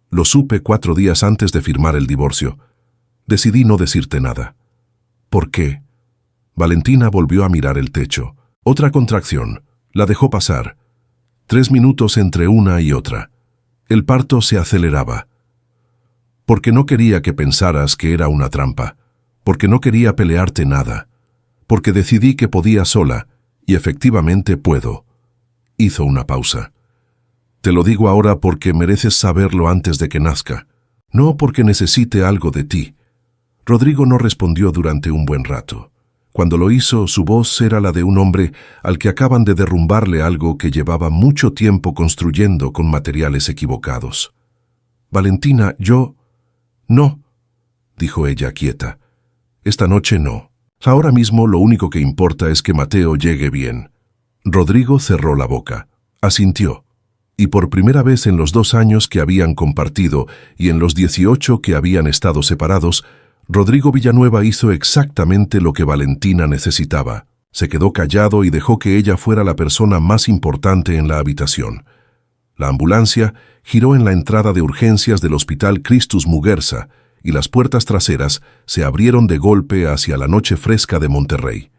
Lo supe 4 días antes de firmar el divorcio. Decidí no decirte nada». «¿Por qué?». Valentina volvió a mirar el techo. Otra contracción. La dejó pasar. 3 minutos entre una y otra. El parto se aceleraba. «Porque no quería que pensaras que era una trampa. Porque no quería pelearte nada. Porque decidí que podía sola, y efectivamente puedo». Hizo una pausa. «Te lo digo ahora porque mereces saberlo antes de que nazca. No porque necesite algo de ti». Rodrigo no respondió durante un buen rato. Cuando lo hizo, su voz era la de un hombre al que acaban de derrumbarle algo que llevaba mucho tiempo construyendo con materiales equivocados. «Valentina, yo...». «No», dijo ella quieta. «Esta noche no. Ahora mismo lo único que importa es que Mateo llegue bien». Rodrigo cerró la boca. Asintió. Y por primera vez en los 2 años que habían compartido y en los 18 que habían estado separados, Rodrigo Villanueva hizo exactamente lo que Valentina necesitaba. Se quedó callado y dejó que ella fuera la persona más importante en la habitación. La ambulancia giró en la entrada de urgencias del Hospital Christus Muguerza y las puertas traseras se abrieron de golpe hacia la noche fresca de Monterrey.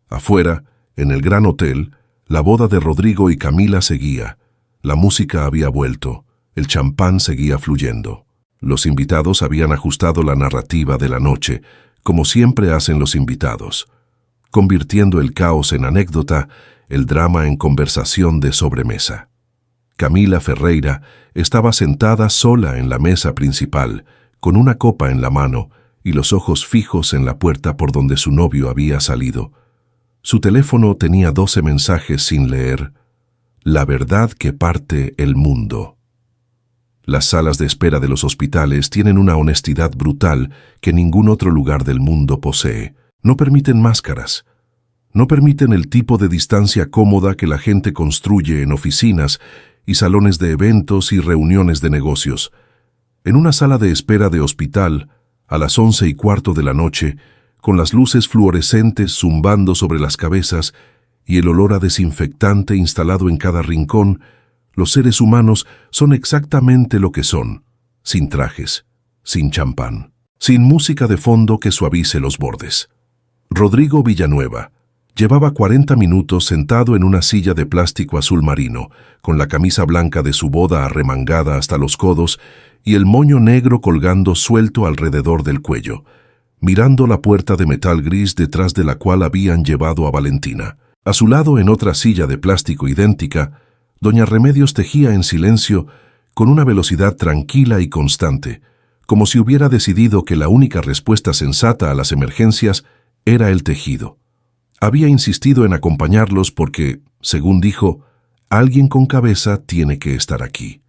Afuera, en el gran hotel, la boda de Rodrigo y Camila seguía. La música había vuelto, el champán seguía fluyendo. Los invitados habían ajustado la narrativa de la noche, como siempre hacen los invitados, convirtiendo el caos en anécdota, el drama en conversación de sobremesa. Camila Ferreira estaba sentada sola en la mesa principal, con una copa en la mano y los ojos fijos en la puerta por donde su novio había salido. Su teléfono tenía 12 mensajes sin leer. La verdad que parte el mundo. Las salas de espera de los hospitales tienen una honestidad brutal que ningún otro lugar del mundo posee. No permiten máscaras. No permiten el tipo de distancia cómoda que la gente construye en oficinas y salones de eventos y reuniones de negocios. En una sala de espera de hospital, a las 11:15 de la noche, con las luces fluorescentes zumbando sobre las cabezas y el olor a desinfectante instalado en cada rincón, los seres humanos son exactamente lo que son, sin trajes, sin champán, sin música de fondo que suavice los bordes. Rodrigo Villanueva llevaba 40 minutos sentado en una silla de plástico azul marino, con la camisa blanca de su boda arremangada hasta los codos y el moño negro colgando suelto alrededor del cuello, mirando la puerta de metal gris detrás de la cual habían llevado a Valentina. A su lado, en otra silla de plástico idéntica, doña Remedios tejía en silencio con una velocidad tranquila y constante, como si hubiera decidido que la única respuesta sensata a las emergencias era el tejido. Había insistido en acompañarlos porque, según dijo, alguien con cabeza tiene que estar aquí.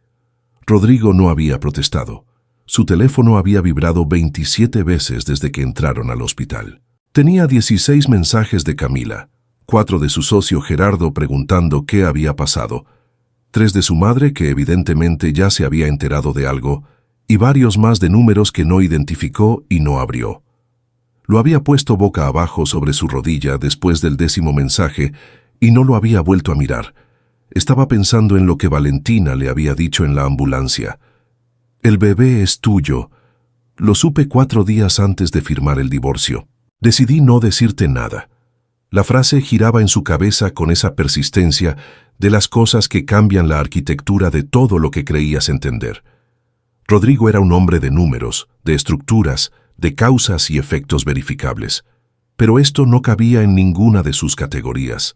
Rodrigo no había protestado. Su teléfono había vibrado 27 veces desde que entraron al hospital. Tenía 16 mensajes de Camila, 4 de su socio Gerardo preguntando qué había pasado, 3 de su madre que evidentemente ya se había enterado de algo, y varios más de números que no identificó y no abrió. Lo había puesto boca abajo sobre su rodilla después del 10º mensaje y no lo había vuelto a mirar. Estaba pensando en lo que Valentina le había dicho en la ambulancia. El bebé es tuyo. Lo supe 4 días antes de firmar el divorcio. Decidí no decirte nada. La frase giraba en su cabeza con esa persistencia de las cosas que cambian la arquitectura de todo lo que creías entender. Rodrigo era un hombre de números, de estructuras, de causas y efectos verificables. Pero esto no cabía en ninguna de sus categorías.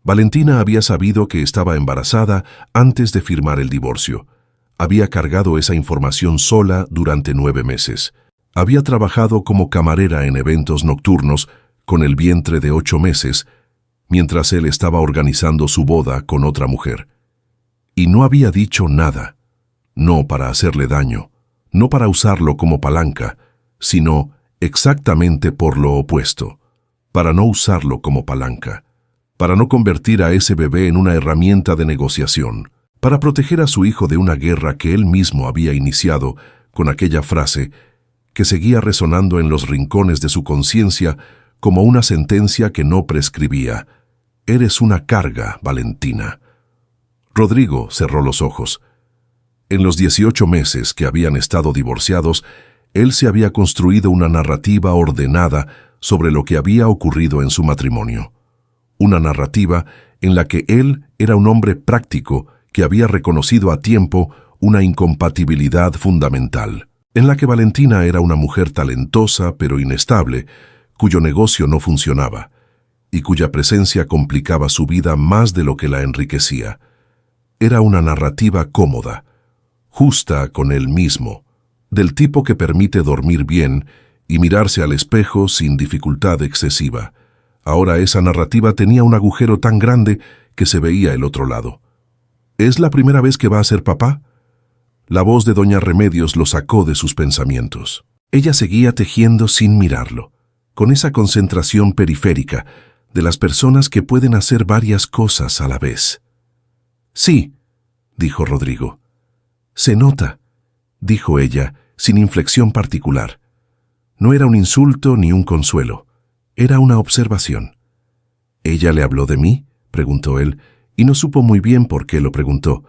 Valentina había sabido que estaba embarazada antes de firmar el divorcio. Había cargado esa información sola durante 9 meses. Había trabajado como camarera en eventos nocturnos con el vientre de 8 meses, mientras él estaba organizando su boda con otra mujer. Y no había dicho nada. No para hacerle daño, no para usarlo como palanca, sino exactamente por lo opuesto, para no usarlo como palanca, para no convertir a ese bebé en una herramienta de negociación, para proteger a su hijo de una guerra que él mismo había iniciado con aquella frase que seguía resonando en los rincones de su conciencia como una sentencia que no prescribía. Eres una carga, Valentina. Rodrigo cerró los ojos. En los 18 meses que habían estado divorciados, él se había construido una narrativa ordenada sobre lo que había ocurrido en su matrimonio. Una narrativa en la que él era un hombre práctico que había reconocido a tiempo una incompatibilidad fundamental, en la que Valentina era una mujer talentosa pero inestable, cuyo negocio no funcionaba, y cuya presencia complicaba su vida más de lo que la enriquecía. Era una narrativa cómoda, justa con él mismo, del tipo que permite dormir bien y mirarse al espejo sin dificultad excesiva. Ahora esa narrativa tenía un agujero tan grande que se veía el otro lado. ¿Es la primera vez que va a ser papá? La voz de doña Remedios lo sacó de sus pensamientos. Ella seguía tejiendo sin mirarlo, con esa concentración periférica de las personas que pueden hacer varias cosas a la vez. Sí, dijo Rodrigo. Se nota, dijo ella, sin inflexión particular. No era un insulto ni un consuelo, era una observación. ¿Ella le habló de mí?, preguntó él, y no supo muy bien por qué lo preguntó.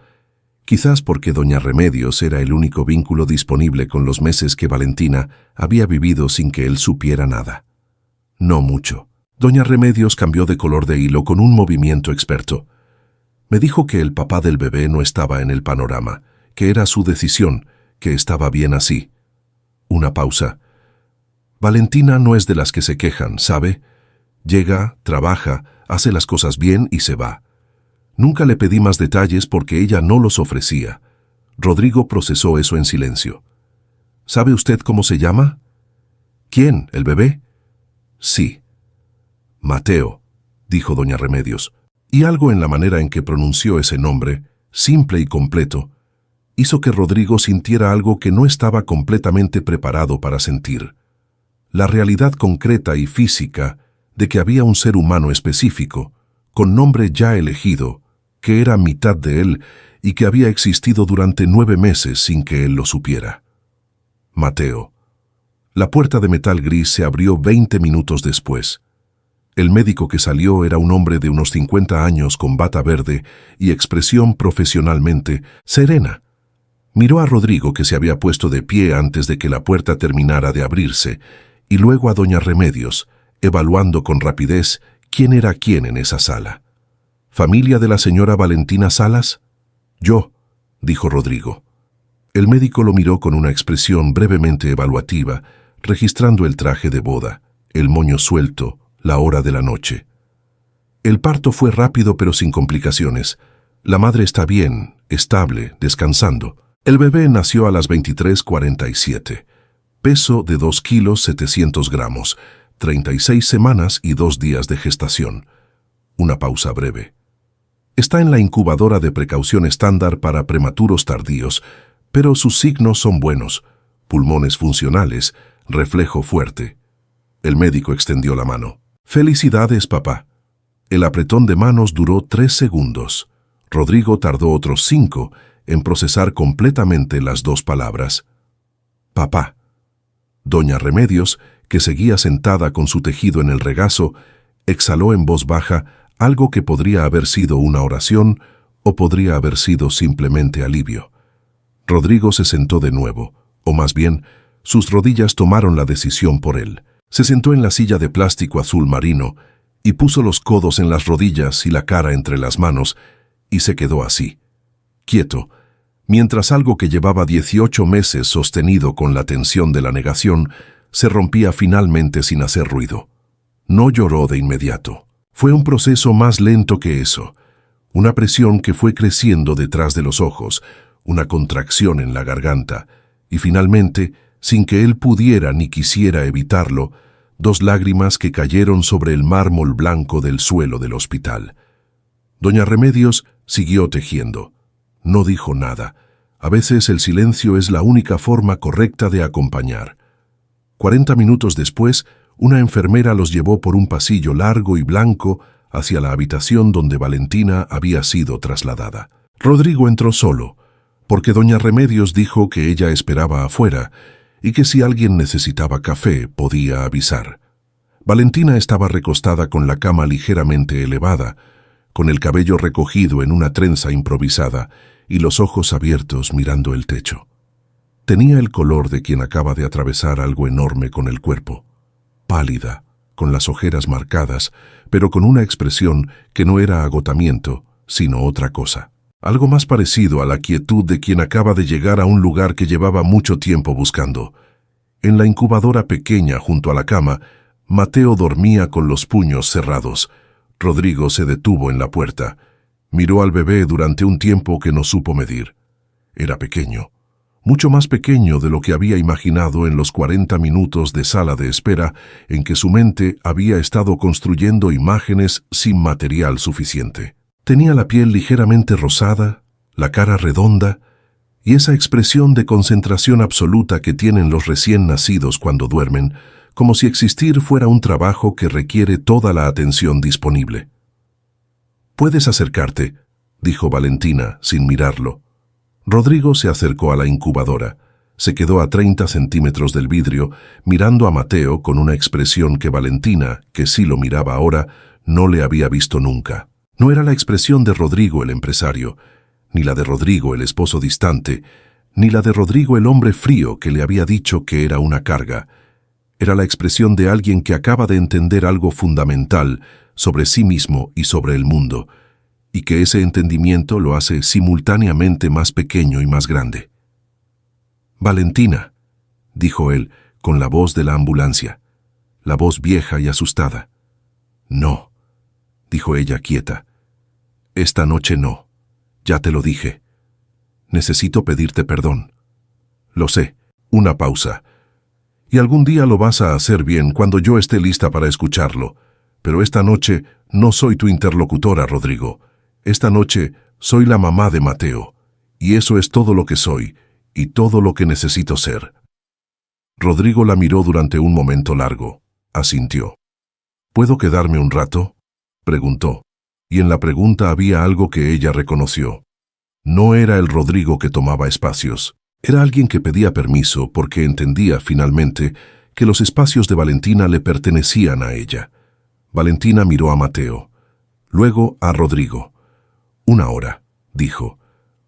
Quizás porque doña Remedios era el único vínculo disponible con los meses que Valentina había vivido sin que él supiera nada. No mucho. Doña Remedios cambió de color de hilo con un movimiento experto. Me dijo que el papá del bebé no estaba en el panorama, que era su decisión, que estaba bien así. Una pausa. Valentina no es de las que se quejan, ¿sabe? Llega, trabaja, hace las cosas bien y se va. Nunca le pedí más detalles porque ella no los ofrecía. Rodrigo procesó eso en silencio. ¿Sabe usted cómo se llama? ¿Quién, el bebé? Sí. Mateo, dijo doña Remedios, y algo en la manera en que pronunció ese nombre, simple y completo, hizo que Rodrigo sintiera algo que no estaba completamente preparado para sentir. La realidad concreta y física de que había un ser humano específico, con nombre ya elegido, que era mitad de él y que había existido durante 9 meses sin que él lo supiera. Mateo. La puerta de metal gris se abrió 20 minutos después. El médico que salió era un hombre de unos 50 años con bata verde y expresión profesionalmente serena. Miró a Rodrigo, que se había puesto de pie antes de que la puerta terminara de abrirse, y luego a doña Remedios, evaluando con rapidez quién era quién en esa sala. ¿Familia de la señora Valentina Salas? Yo, dijo Rodrigo. El médico lo miró con una expresión brevemente evaluativa, registrando el traje de boda, el moño suelto, la hora de la noche. El parto fue rápido pero sin complicaciones. La madre está bien, estable, descansando. El bebé nació a las 23:47. Peso de 2 kilos 700 gramos, 36 semanas y 2 días de gestación. Una pausa breve. Está en la incubadora de precaución estándar para prematuros tardíos, pero sus signos son buenos. Pulmones funcionales, reflejo fuerte. El médico extendió la mano. «Felicidades, papá». El apretón de manos duró 3 segundos. Rodrigo tardó otros 5 en procesar completamente las 2 palabras. «Papá». Doña Remedios, que seguía sentada con su tejido en el regazo, exhaló en voz baja algo que podría haber sido una oración o podría haber sido simplemente alivio. Rodrigo se sentó de nuevo, o más bien, sus rodillas tomaron la decisión por él. Se sentó en la silla de plástico azul marino y puso los codos en las rodillas y la cara entre las manos y se quedó así, quieto, mientras algo que llevaba 18 meses sostenido con la tensión de la negación se rompía finalmente sin hacer ruido. No lloró de inmediato. Fue un proceso más lento que eso, una presión que fue creciendo detrás de los ojos, una contracción en la garganta, y finalmente, sin que él pudiera ni quisiera evitarlo, 2 lágrimas que cayeron sobre el mármol blanco del suelo del hospital. Doña Remedios siguió tejiendo. No dijo nada. A veces el silencio es la única forma correcta de acompañar. 40 minutos después, una enfermera los llevó por un pasillo largo y blanco hacia la habitación donde Valentina había sido trasladada. Rodrigo entró solo, porque doña Remedios dijo que ella esperaba afuera y que si alguien necesitaba café podía avisar. Valentina estaba recostada con la cama ligeramente elevada, con el cabello recogido en una trenza improvisada y los ojos abiertos mirando el techo. Tenía el color de quien acaba de atravesar algo enorme con el cuerpo. Pálida, con las ojeras marcadas, pero con una expresión que no era agotamiento, sino otra cosa. Algo más parecido a la quietud de quien acaba de llegar a un lugar que llevaba mucho tiempo buscando. En la incubadora pequeña junto a la cama, Mateo dormía con los puños cerrados. Rodrigo se detuvo en la puerta. Miró al bebé durante un tiempo que no supo medir. Era pequeño, mucho más pequeño de lo que había imaginado en los 40 minutos de sala de espera en que su mente había estado construyendo imágenes sin material suficiente. Tenía la piel ligeramente rosada, la cara redonda y esa expresión de concentración absoluta que tienen los recién nacidos cuando duermen, como si existir fuera un trabajo que requiere toda la atención disponible. «Puedes acercarte», dijo Valentina, sin mirarlo. Rodrigo se acercó a la incubadora. Se quedó a 30 centímetros del vidrio, mirando a Mateo con una expresión que Valentina, que sí lo miraba ahora, no le había visto nunca. No era la expresión de Rodrigo el empresario, ni la de Rodrigo el esposo distante, ni la de Rodrigo el hombre frío que le había dicho que era una carga. Era la expresión de alguien que acaba de entender algo fundamental sobre sí mismo y sobre el mundo, y que ese entendimiento lo hace simultáneamente más pequeño y más grande. «Valentina», dijo él con la voz de la ambulancia, la voz vieja y asustada. «No», dijo ella quieta. «Esta noche no. Ya te lo dije. Necesito pedirte perdón». «Lo sé». Una pausa. «Y algún día lo vas a hacer bien cuando yo esté lista para escucharlo. Pero esta noche no soy tu interlocutora, Rodrigo. Esta noche soy la mamá de Mateo. Y eso es todo lo que soy y todo lo que necesito ser». Rodrigo la miró durante un momento largo. Asintió. ¿Puedo quedarme un rato?, preguntó, y en la pregunta había algo que ella reconoció. No era el Rodrigo que tomaba espacios. Era alguien que pedía permiso porque entendía, finalmente, que los espacios de Valentina le pertenecían a ella. Valentina miró a Mateo, luego a Rodrigo. 1 hora, dijo.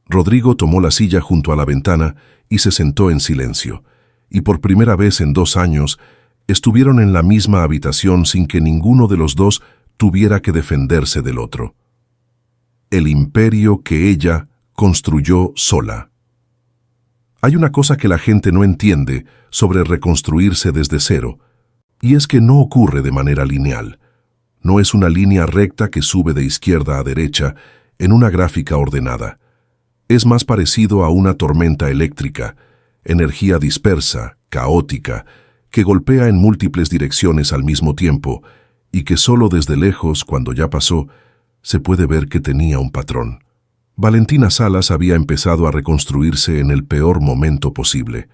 Rodrigo tomó la silla junto a la ventana y se sentó en silencio, y por primera vez en 2 años estuvieron en la misma habitación sin que ninguno de los dos tuviera que defenderse del otro. El imperio que ella construyó sola. Hay una cosa que la gente no entiende sobre reconstruirse desde cero, y es que no ocurre de manera lineal. No es una línea recta que sube de izquierda a derecha en una gráfica ordenada. Es más parecido a una tormenta eléctrica, energía dispersa, caótica, que golpea en múltiples direcciones al mismo tiempo y que solo desde lejos, cuando ya pasó, se puede ver que tenía un patrón. Valentina Salas había empezado a reconstruirse en el peor momento posible.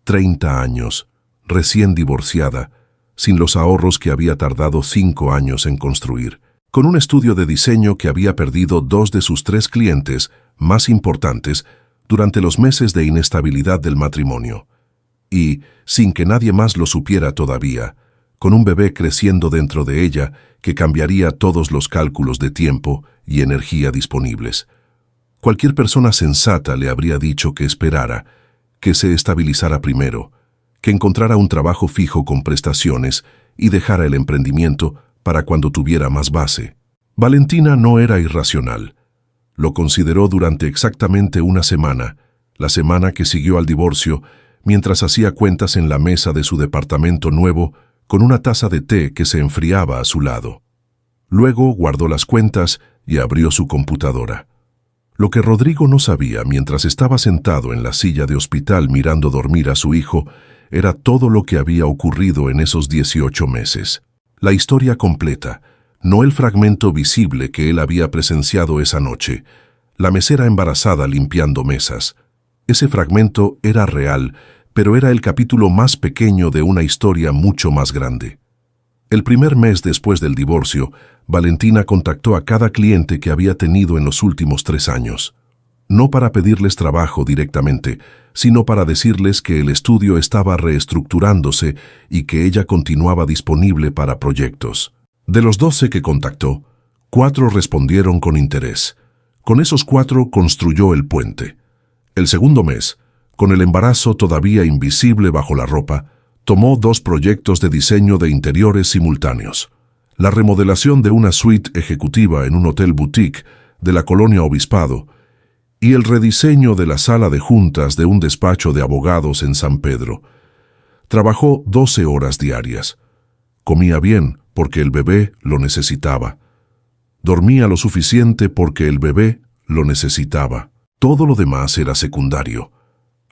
30 años, recién divorciada, sin los ahorros que había tardado 5 años en construir, con un estudio de diseño que había perdido 2 de sus 3 clientes más importantes durante los meses de inestabilidad del matrimonio. Y, sin que nadie más lo supiera todavía, con un bebé creciendo dentro de ella que cambiaría todos los cálculos de tiempo y energía disponibles. Cualquier persona sensata le habría dicho que esperara, que se estabilizara primero, que encontrara un trabajo fijo con prestaciones y dejara el emprendimiento para cuando tuviera más base. Valentina no era irracional. Lo consideró durante exactamente 1 semana, la semana que siguió al divorcio, mientras hacía cuentas en la mesa de su departamento nuevo con una taza de té que se enfriaba a su lado. Luego guardó las cuentas y abrió su computadora. Lo que Rodrigo no sabía mientras estaba sentado en la silla de hospital mirando dormir a su hijo era todo lo que había ocurrido en esos 18 meses. La historia completa, no el fragmento visible que él había presenciado esa noche, la mesera embarazada limpiando mesas. Ese fragmento era real, pero era el capítulo más pequeño de una historia mucho más grande. El primer mes después del divorcio, Valentina contactó a cada cliente que había tenido en los últimos 3 años. No para pedirles trabajo directamente, sino para decirles que el estudio estaba reestructurándose y que ella continuaba disponible para proyectos. De los 12 que contactó, 4 respondieron con interés. Con esos 4 construyó el puente. El segundo mes, con el embarazo todavía invisible bajo la ropa, tomó 2 proyectos de diseño de interiores simultáneos. La remodelación de una suite ejecutiva en un hotel boutique de la colonia Obispado y el rediseño de la sala de juntas de un despacho de abogados en San Pedro. Trabajó 12 horas diarias. Comía bien porque el bebé lo necesitaba. Dormía lo suficiente porque el bebé lo necesitaba. Todo lo demás era secundario.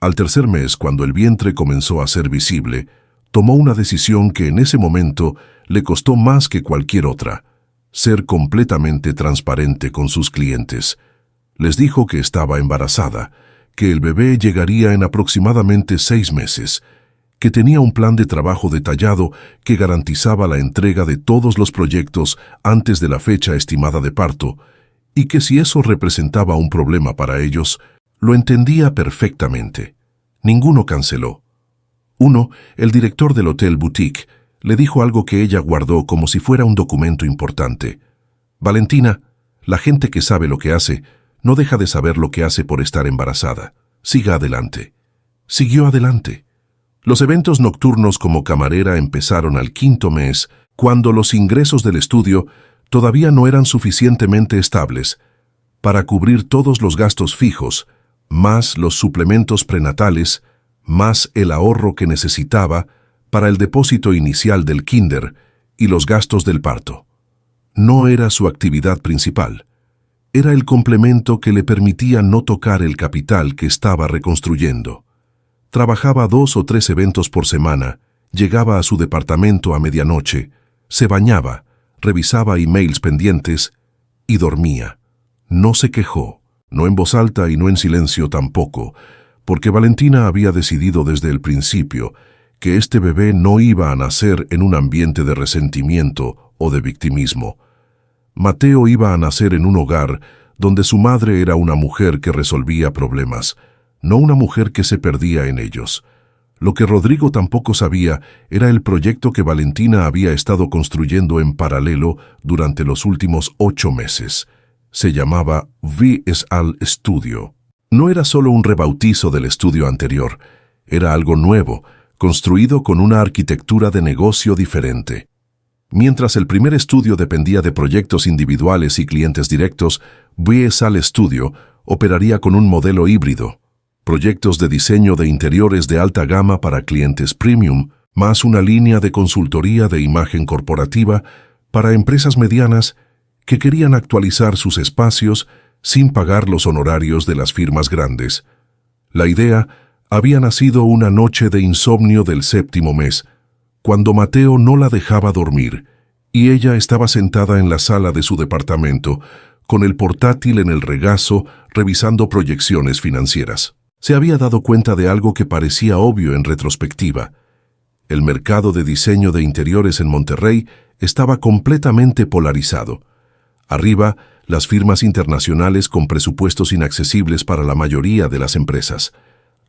Al tercer mes, cuando el vientre comenzó a ser visible, tomó una decisión que en ese momento le costó más que cualquier otra: ser completamente transparente con sus clientes. Les dijo que estaba embarazada, que el bebé llegaría en aproximadamente 6 meses, que tenía un plan de trabajo detallado que garantizaba la entrega de todos los proyectos antes de la fecha estimada de parto, y que si eso representaba un problema para ellos, lo entendía perfectamente. Ninguno canceló. Uno, el director del hotel boutique, le dijo algo que ella guardó como si fuera un documento importante. Valentina, la gente que sabe lo que hace, no deja de saber lo que hace por estar embarazada. Siga adelante. Siguió adelante. Los eventos nocturnos como camarera empezaron al 5.º mes, cuando los ingresos del estudio todavía no eran suficientemente estables para cubrir todos los gastos fijos, más los suplementos prenatales, más el ahorro que necesitaba para el depósito inicial del kinder y los gastos del parto. No era su actividad principal. Era el complemento que le permitía no tocar el capital que estaba reconstruyendo. Trabajaba 2 o 3 eventos por semana, llegaba a su departamento a medianoche, se bañaba, revisaba emails pendientes y dormía. No se quejó, no en voz alta y no en silencio tampoco, porque Valentina había decidido desde el principio que este bebé no iba a nacer en un ambiente de resentimiento o de victimismo. Mateo iba a nacer en un hogar donde su madre era una mujer que resolvía problemas, no una mujer que se perdía en ellos. Lo que Rodrigo tampoco sabía era el proyecto que Valentina había estado construyendo en paralelo durante los últimos 8 meses. Se llamaba VSAL Studio. No era solo un rebautizo del estudio anterior, era algo nuevo, construido con una arquitectura de negocio diferente. Mientras el primer estudio dependía de proyectos individuales y clientes directos, VSAL Studio operaría con un modelo híbrido. Proyectos de diseño de interiores de alta gama para clientes premium, más una línea de consultoría de imagen corporativa para empresas medianas que querían actualizar sus espacios sin pagar los honorarios de las firmas grandes. La idea había nacido una noche de insomnio del 7º mes, cuando Mateo no la dejaba dormir, y ella estaba sentada en la sala de su departamento, con el portátil en el regazo, revisando proyecciones financieras. Se había dado cuenta de algo que parecía obvio en retrospectiva. El mercado de diseño de interiores en Monterrey estaba completamente polarizado. Arriba, las firmas internacionales con presupuestos inaccesibles para la mayoría de las empresas.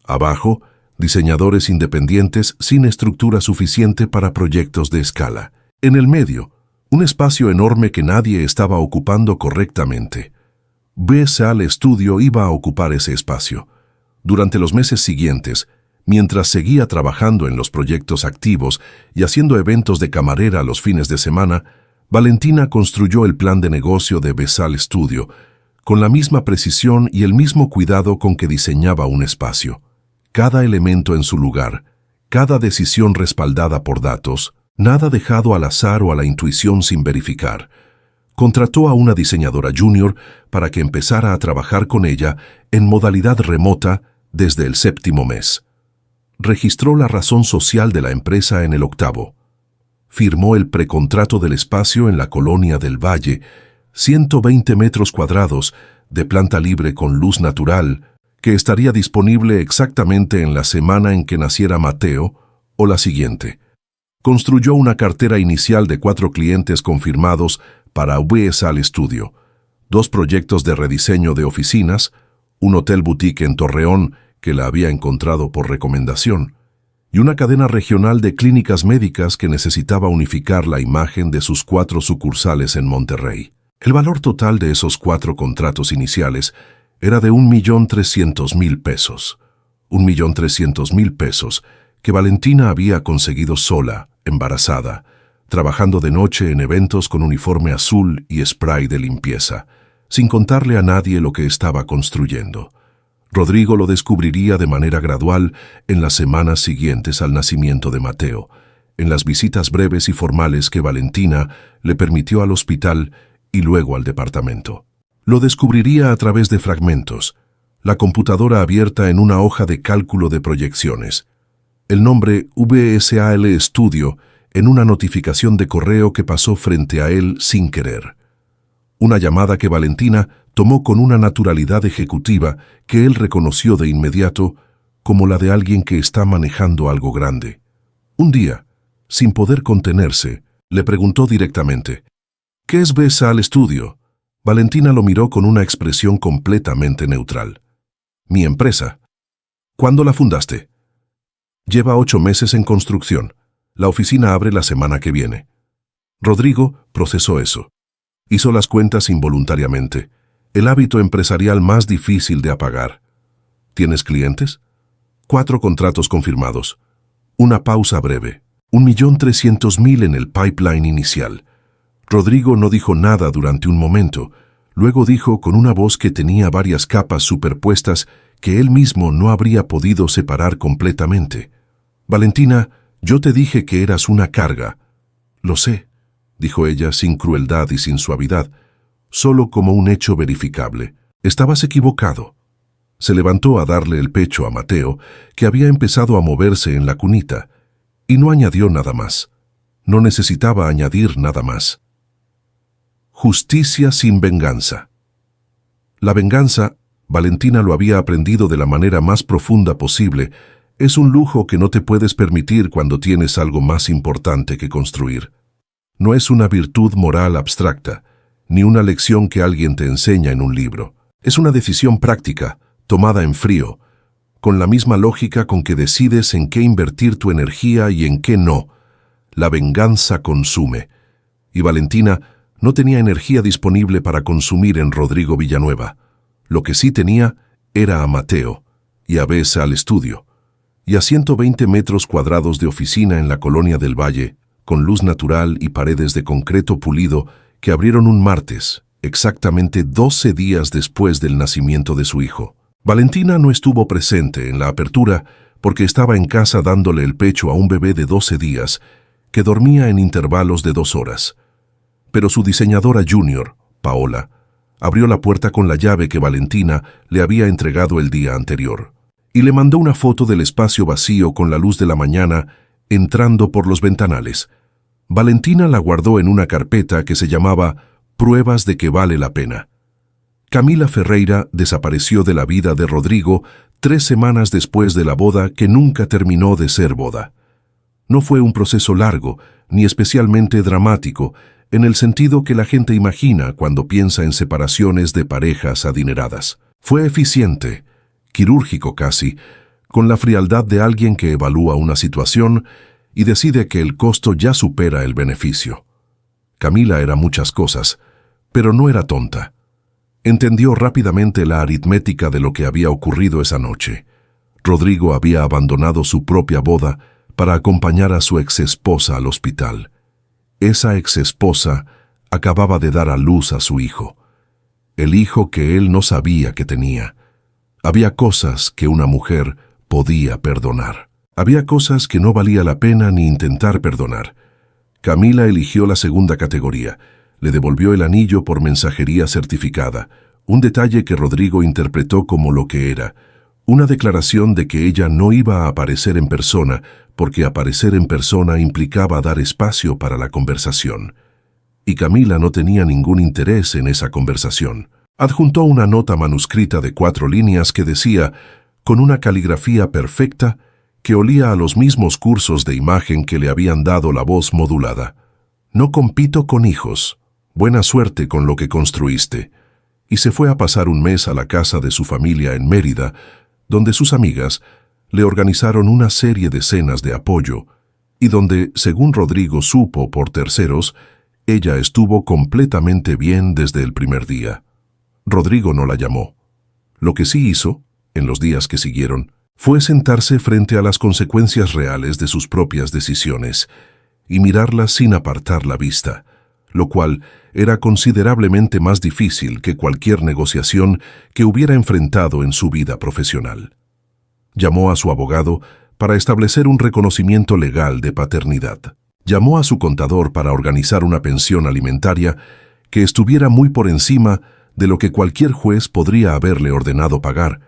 Abajo, diseñadores independientes sin estructura suficiente para proyectos de escala. En el medio, un espacio enorme que nadie estaba ocupando correctamente. VSAL Studio iba a ocupar ese espacio. Durante los meses siguientes, mientras seguía trabajando en los proyectos activos y haciendo eventos de camarera los fines de semana, Valentina construyó el plan de negocio de VSAL Studio, con la misma precisión y el mismo cuidado con que diseñaba un espacio. Cada elemento en su lugar, cada decisión respaldada por datos, nada dejado al azar o a la intuición sin verificar. Contrató a una diseñadora junior para que empezara a trabajar con ella en modalidad remota desde el 7º mes. Registró la razón social de la empresa en el 8º. Firmó el precontrato del espacio en la Colonia del Valle, 120 metros cuadrados de planta libre con luz natural, que estaría disponible exactamente en la semana en que naciera Mateo o la siguiente. Construyó una cartera inicial de 4 clientes confirmados para VSAL Studio, 2 proyectos de rediseño de oficinas, un hotel boutique en Torreón que la había encontrado por recomendación, y una cadena regional de clínicas médicas que necesitaba unificar la imagen de sus 4 sucursales en Monterrey. El valor total de esos 4 contratos iniciales era de $1.300.000 pesos. $1.300.000 pesos que Valentina había conseguido sola, embarazada, trabajando de noche en eventos con uniforme azul y spray de limpieza, sin contarle a nadie lo que estaba construyendo. Rodrigo lo descubriría de manera gradual en las semanas siguientes al nacimiento de Mateo, en las visitas breves y formales que Valentina le permitió al hospital y luego al departamento. Lo descubriría a través de fragmentos, la computadora abierta en una hoja de cálculo de proyecciones, el nombre VSAL Studio en una notificación de correo que pasó frente a él sin querer. Una llamada que Valentina tomó con una naturalidad ejecutiva que él reconoció de inmediato como la de alguien que está manejando algo grande. Un día, sin poder contenerse, le preguntó directamente, ¿qué es VSAL Studio? Valentina lo miró con una expresión completamente neutral. Mi empresa. ¿Cuándo la fundaste? Lleva 8 meses en construcción. La oficina abre la semana que viene. Rodrigo procesó eso. Hizo las cuentas involuntariamente. El hábito empresarial más difícil de apagar. ¿Tienes clientes? 4 contratos confirmados. Una pausa breve. $1.300.000 en el pipeline inicial. Rodrigo no dijo nada durante un momento. Luego dijo con una voz que tenía varias capas superpuestas que él mismo no habría podido separar completamente. Valentina, yo te dije que eras una carga. Lo sé, dijo ella sin crueldad y sin suavidad, solo como un hecho verificable. Estabas equivocado. Se levantó a darle el pecho a Mateo, que había empezado a moverse en la cunita, y no añadió nada más. No necesitaba añadir nada más. Justicia sin venganza. La venganza, Valentina lo había aprendido de la manera más profunda posible, es un lujo que no te puedes permitir cuando tienes algo más importante que construir. No es una virtud moral abstracta, ni una lección que alguien te enseña en un libro. Es una decisión práctica, tomada en frío, con la misma lógica con que decides en qué invertir tu energía y en qué no. La venganza consume. Y Valentina no tenía energía disponible para consumir en Rodrigo Villanueva. Lo que sí tenía era a Mateo, y a veces al estudio, y a 120 metros cuadrados de oficina en la colonia del Valle, con luz natural y paredes de concreto pulido que abrieron un martes, exactamente 12 días después del nacimiento de su hijo. Valentina no estuvo presente en la apertura porque estaba en casa dándole el pecho a un bebé de 12 días que dormía en intervalos de 2 horas. Pero su diseñadora junior, Paola, abrió la puerta con la llave que Valentina le había entregado el día anterior y le mandó una foto del espacio vacío con la luz de la mañana entrando por los ventanales. Valentina la guardó en una carpeta que se llamaba Pruebas de que vale la pena. Camila Ferreira desapareció de la vida de Rodrigo 3 semanas después de la boda que nunca terminó de ser boda. No fue un proceso largo, ni especialmente dramático, en el sentido que la gente imagina cuando piensa en separaciones de parejas adineradas. Fue eficiente, quirúrgico casi, con la frialdad de alguien que evalúa una situación y decide que el costo ya supera el beneficio. Camila era muchas cosas, pero no era tonta. Entendió rápidamente la aritmética de lo que había ocurrido esa noche. Rodrigo había abandonado su propia boda para acompañar a su exesposa al hospital. Esa exesposa acababa de dar a luz a su hijo, el hijo que él no sabía que tenía. Había cosas que una mujer podía perdonar. Había cosas que no valía la pena ni intentar perdonar. Camila eligió la segunda categoría. Le devolvió el anillo por mensajería certificada, un detalle que Rodrigo interpretó como lo que era, una declaración de que ella no iba a aparecer en persona, porque aparecer en persona implicaba dar espacio para la conversación. Y Camila no tenía ningún interés en esa conversación. Adjuntó una nota manuscrita de 4 líneas que decía, con una caligrafía perfecta, que olía a los mismos cursos de imagen que le habían dado la voz modulada. No compito con hijos. Buena suerte con lo que construiste. Y se fue a pasar un mes a la casa de su familia en Mérida, donde sus amigas le organizaron una serie de cenas de apoyo, y donde, según Rodrigo supo por terceros, ella estuvo completamente bien desde el primer día. Rodrigo no la llamó. Lo que sí hizo, en los días que siguieron, fue sentarse frente a las consecuencias reales de sus propias decisiones y mirarlas sin apartar la vista, lo cual era considerablemente más difícil que cualquier negociación que hubiera enfrentado en su vida profesional. Llamó a su abogado para establecer un reconocimiento legal de paternidad. Llamó a su contador para organizar una pensión alimentaria que estuviera muy por encima de lo que cualquier juez podría haberle ordenado pagar,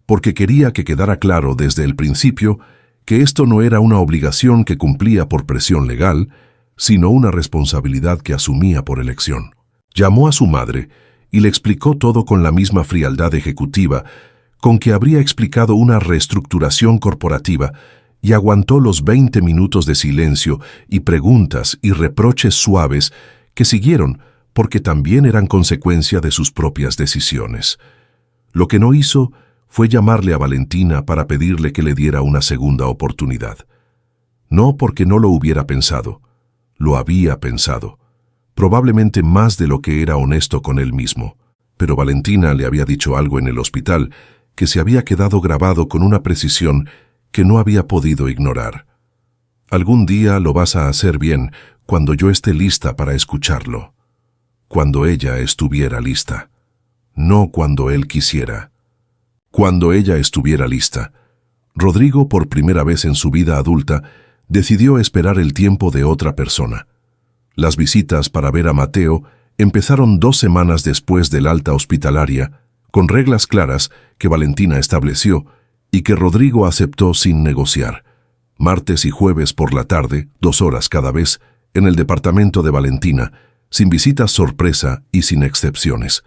porque quería que quedara claro desde el principio que esto no era una obligación que cumplía por presión legal, sino una responsabilidad que asumía por elección. Llamó a su madre y le explicó todo con la misma frialdad ejecutiva con que habría explicado una reestructuración corporativa y aguantó los 20 minutos de silencio y preguntas y reproches suaves que siguieron porque también eran consecuencia de sus propias decisiones. Lo que no hizo fue llamarle a Valentina para pedirle que le diera una segunda oportunidad. No porque no lo hubiera pensado. Lo había pensado, probablemente más de lo que era honesto con él mismo, pero Valentina le había dicho algo en el hospital que se había quedado grabado con una precisión que no había podido ignorar. Algún día lo vas a hacer bien cuando yo esté lista para escucharlo. Cuando ella estuviera lista. No cuando él quisiera. Cuando ella estuviera lista. Rodrigo, por primera vez en su vida adulta, decidió esperar el tiempo de otra persona. Las visitas para ver a Mateo empezaron 2 semanas después del alta hospitalaria, con reglas claras que Valentina estableció y que Rodrigo aceptó sin negociar. Martes y jueves por la tarde, 2 horas cada vez, en el departamento de Valentina, sin visitas sorpresa y sin excepciones.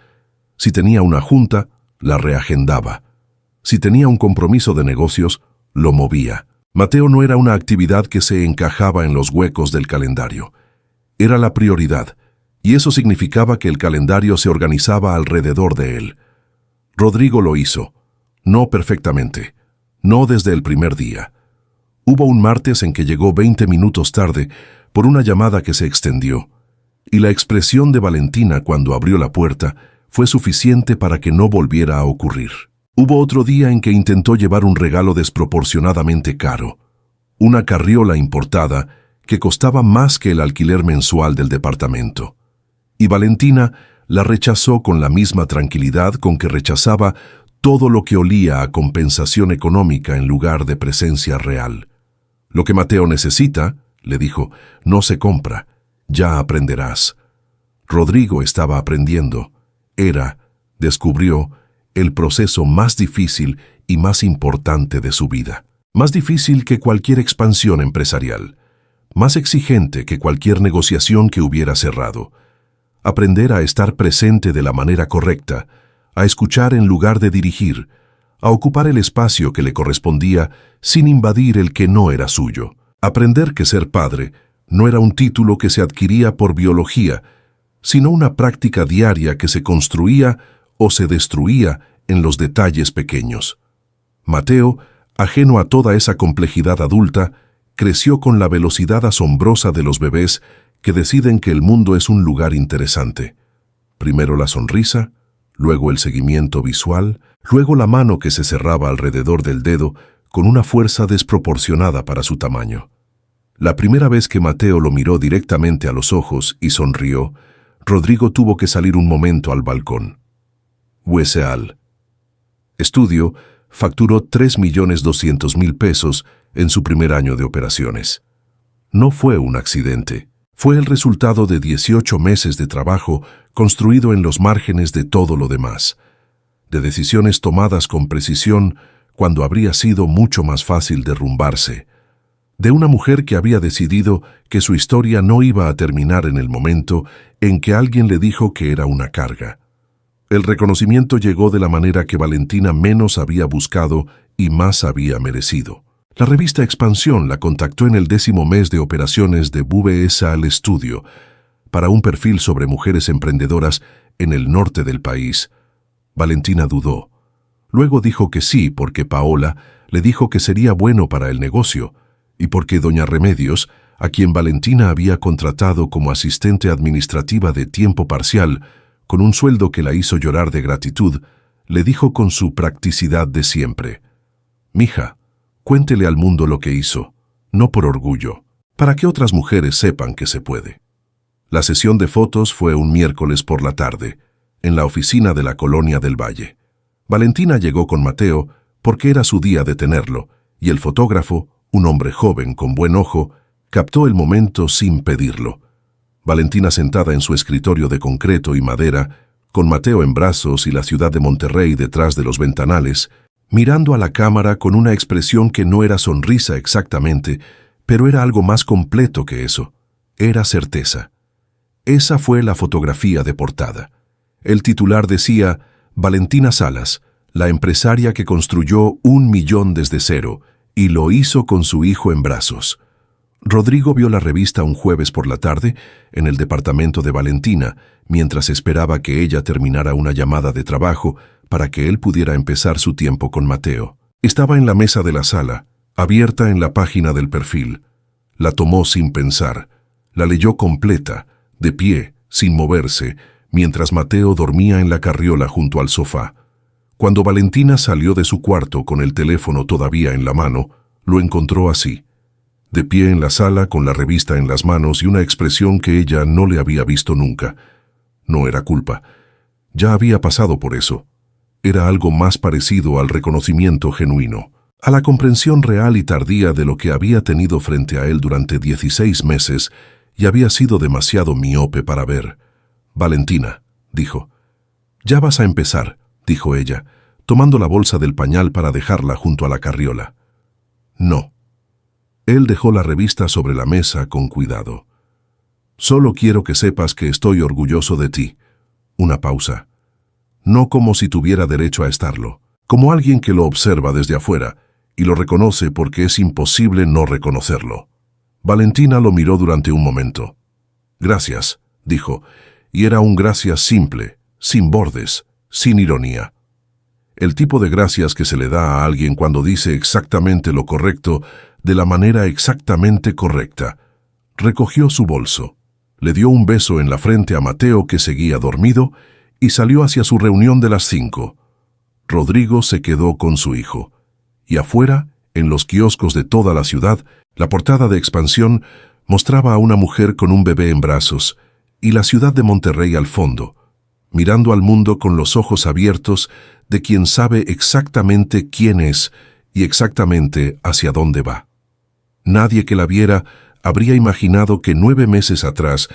Si tenía una junta, la reagendaba. Si tenía un compromiso de negocios, lo movía. Mateo no era una actividad que se encajaba en los huecos del calendario. Era la prioridad, y eso significaba que el calendario se organizaba alrededor de él. Rodrigo lo hizo, no perfectamente, no desde el primer día. Hubo un martes en que llegó 20 minutos tarde por una llamada que se extendió, y la expresión de Valentina cuando abrió la puerta fue suficiente para que no volviera a ocurrir. Hubo otro día en que intentó llevar un regalo desproporcionadamente caro, una carriola importada que costaba más que el alquiler mensual del departamento. Y Valentina la rechazó con la misma tranquilidad con que rechazaba todo lo que olía a compensación económica en lugar de presencia real. Lo que Mateo necesita, le dijo, no se compra, ya aprenderás. Rodrigo estaba aprendiendo. Era, descubrió, el proceso más difícil y más importante de su vida. Más difícil que cualquier expansión empresarial. Más exigente que cualquier negociación que hubiera cerrado. Aprender a estar presente de la manera correcta, a escuchar en lugar de dirigir, a ocupar el espacio que le correspondía sin invadir el que no era suyo. Aprender que ser padre no era un título que se adquiría por biología, sino una práctica diaria que se construía o se destruía en los detalles pequeños. Mateo, ajeno a toda esa complejidad adulta, creció con la velocidad asombrosa de los bebés que deciden que el mundo es un lugar interesante. Primero la sonrisa, luego el seguimiento visual, luego la mano que se cerraba alrededor del dedo con una fuerza desproporcionada para su tamaño. La primera vez que Mateo lo miró directamente a los ojos y sonrió, Rodrigo tuvo que salir un momento al balcón. Weseal. Estudio facturó 3.200.000 pesos en su primer año de operaciones. No fue un accidente. Fue el resultado de 18 meses de trabajo construido en los márgenes de todo lo demás, de decisiones tomadas con precisión cuando habría sido mucho más fácil derrumbarse, de una mujer que había decidido que su historia no iba a terminar en el momento en que alguien le dijo que era una carga. El reconocimiento llegó de la manera que Valentina menos había buscado y más había merecido. La revista Expansión la contactó en el 10º mes de operaciones de Weseal Studio para un perfil sobre mujeres emprendedoras en el norte del país. Valentina dudó. Luego dijo que sí porque Paola le dijo que sería bueno para el negocio y porque doña Remedios, a quien Valentina había contratado como asistente administrativa de tiempo parcial, con un sueldo que la hizo llorar de gratitud, le dijo con su practicidad de siempre: «Mija, cuéntele al mundo lo que hizo, no por orgullo, para que otras mujeres sepan que se puede». La sesión de fotos fue un miércoles por la tarde, en la oficina de la Colonia del Valle. Valentina llegó con Mateo porque era su día de tenerlo, y el fotógrafo, un hombre joven con buen ojo, captó el momento sin pedirlo. Valentina sentada en su escritorio de concreto y madera, con Mateo en brazos y la ciudad de Monterrey detrás de los ventanales, mirando a la cámara con una expresión que no era sonrisa exactamente, pero era algo más completo que eso. Era certeza. Esa fue la fotografía de portada. El titular decía: Valentina Salas, la empresaria que construyó 1 millón desde cero, y lo hizo con su hijo en brazos. Rodrigo vio la revista un jueves por la tarde en el departamento de Valentina, mientras esperaba que ella terminara una llamada de trabajo para que él pudiera empezar su tiempo con Mateo. Estaba en la mesa de la sala, abierta en la página del perfil. La tomó sin pensar. La leyó completa, de pie, sin moverse, mientras Mateo dormía en la carriola junto al sofá. Cuando Valentina salió de su cuarto con el teléfono todavía en la mano, lo encontró así, de pie en la sala con la revista en las manos y una expresión que ella no le había visto nunca. No era culpa. Ya había pasado por eso. Era algo más parecido al reconocimiento genuino, a la comprensión real y tardía de lo que había tenido frente a él durante 16 meses y había sido demasiado miope para ver. «Valentina», dijo. «Ya vas a empezar», dijo ella, tomando la bolsa del pañal para dejarla junto a la carriola. «No». Él dejó la revista sobre la mesa con cuidado. «Solo quiero que sepas que estoy orgulloso de ti». Una pausa. No como si tuviera derecho a estarlo, como alguien que lo observa desde afuera y lo reconoce porque es imposible no reconocerlo. Valentina lo miró durante un momento. Gracias, dijo, y era un gracias simple, sin bordes, sin ironía. El tipo de gracias que se le da a alguien cuando dice exactamente lo correcto de la manera exactamente correcta. Recogió su bolso, le dio un beso en la frente a Mateo, que seguía dormido, y salió hacia su reunión de las 5. Rodrigo se quedó con su hijo. Y afuera, en los kioscos de toda la ciudad, la portada de Expansión mostraba a una mujer con un bebé en brazos y la ciudad de Monterrey al fondo, mirando al mundo con los ojos abiertos de quien sabe exactamente quién es y exactamente hacia dónde va. Nadie que la viera habría imaginado que 9 meses atrás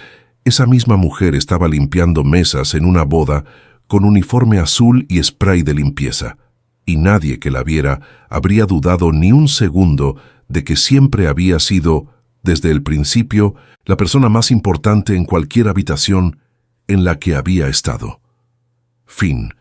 esa misma mujer estaba limpiando mesas en una boda con uniforme azul y spray de limpieza, y nadie que la viera habría dudado ni un segundo de que siempre había sido, desde el principio, la persona más importante en cualquier habitación en la que había estado. Fin.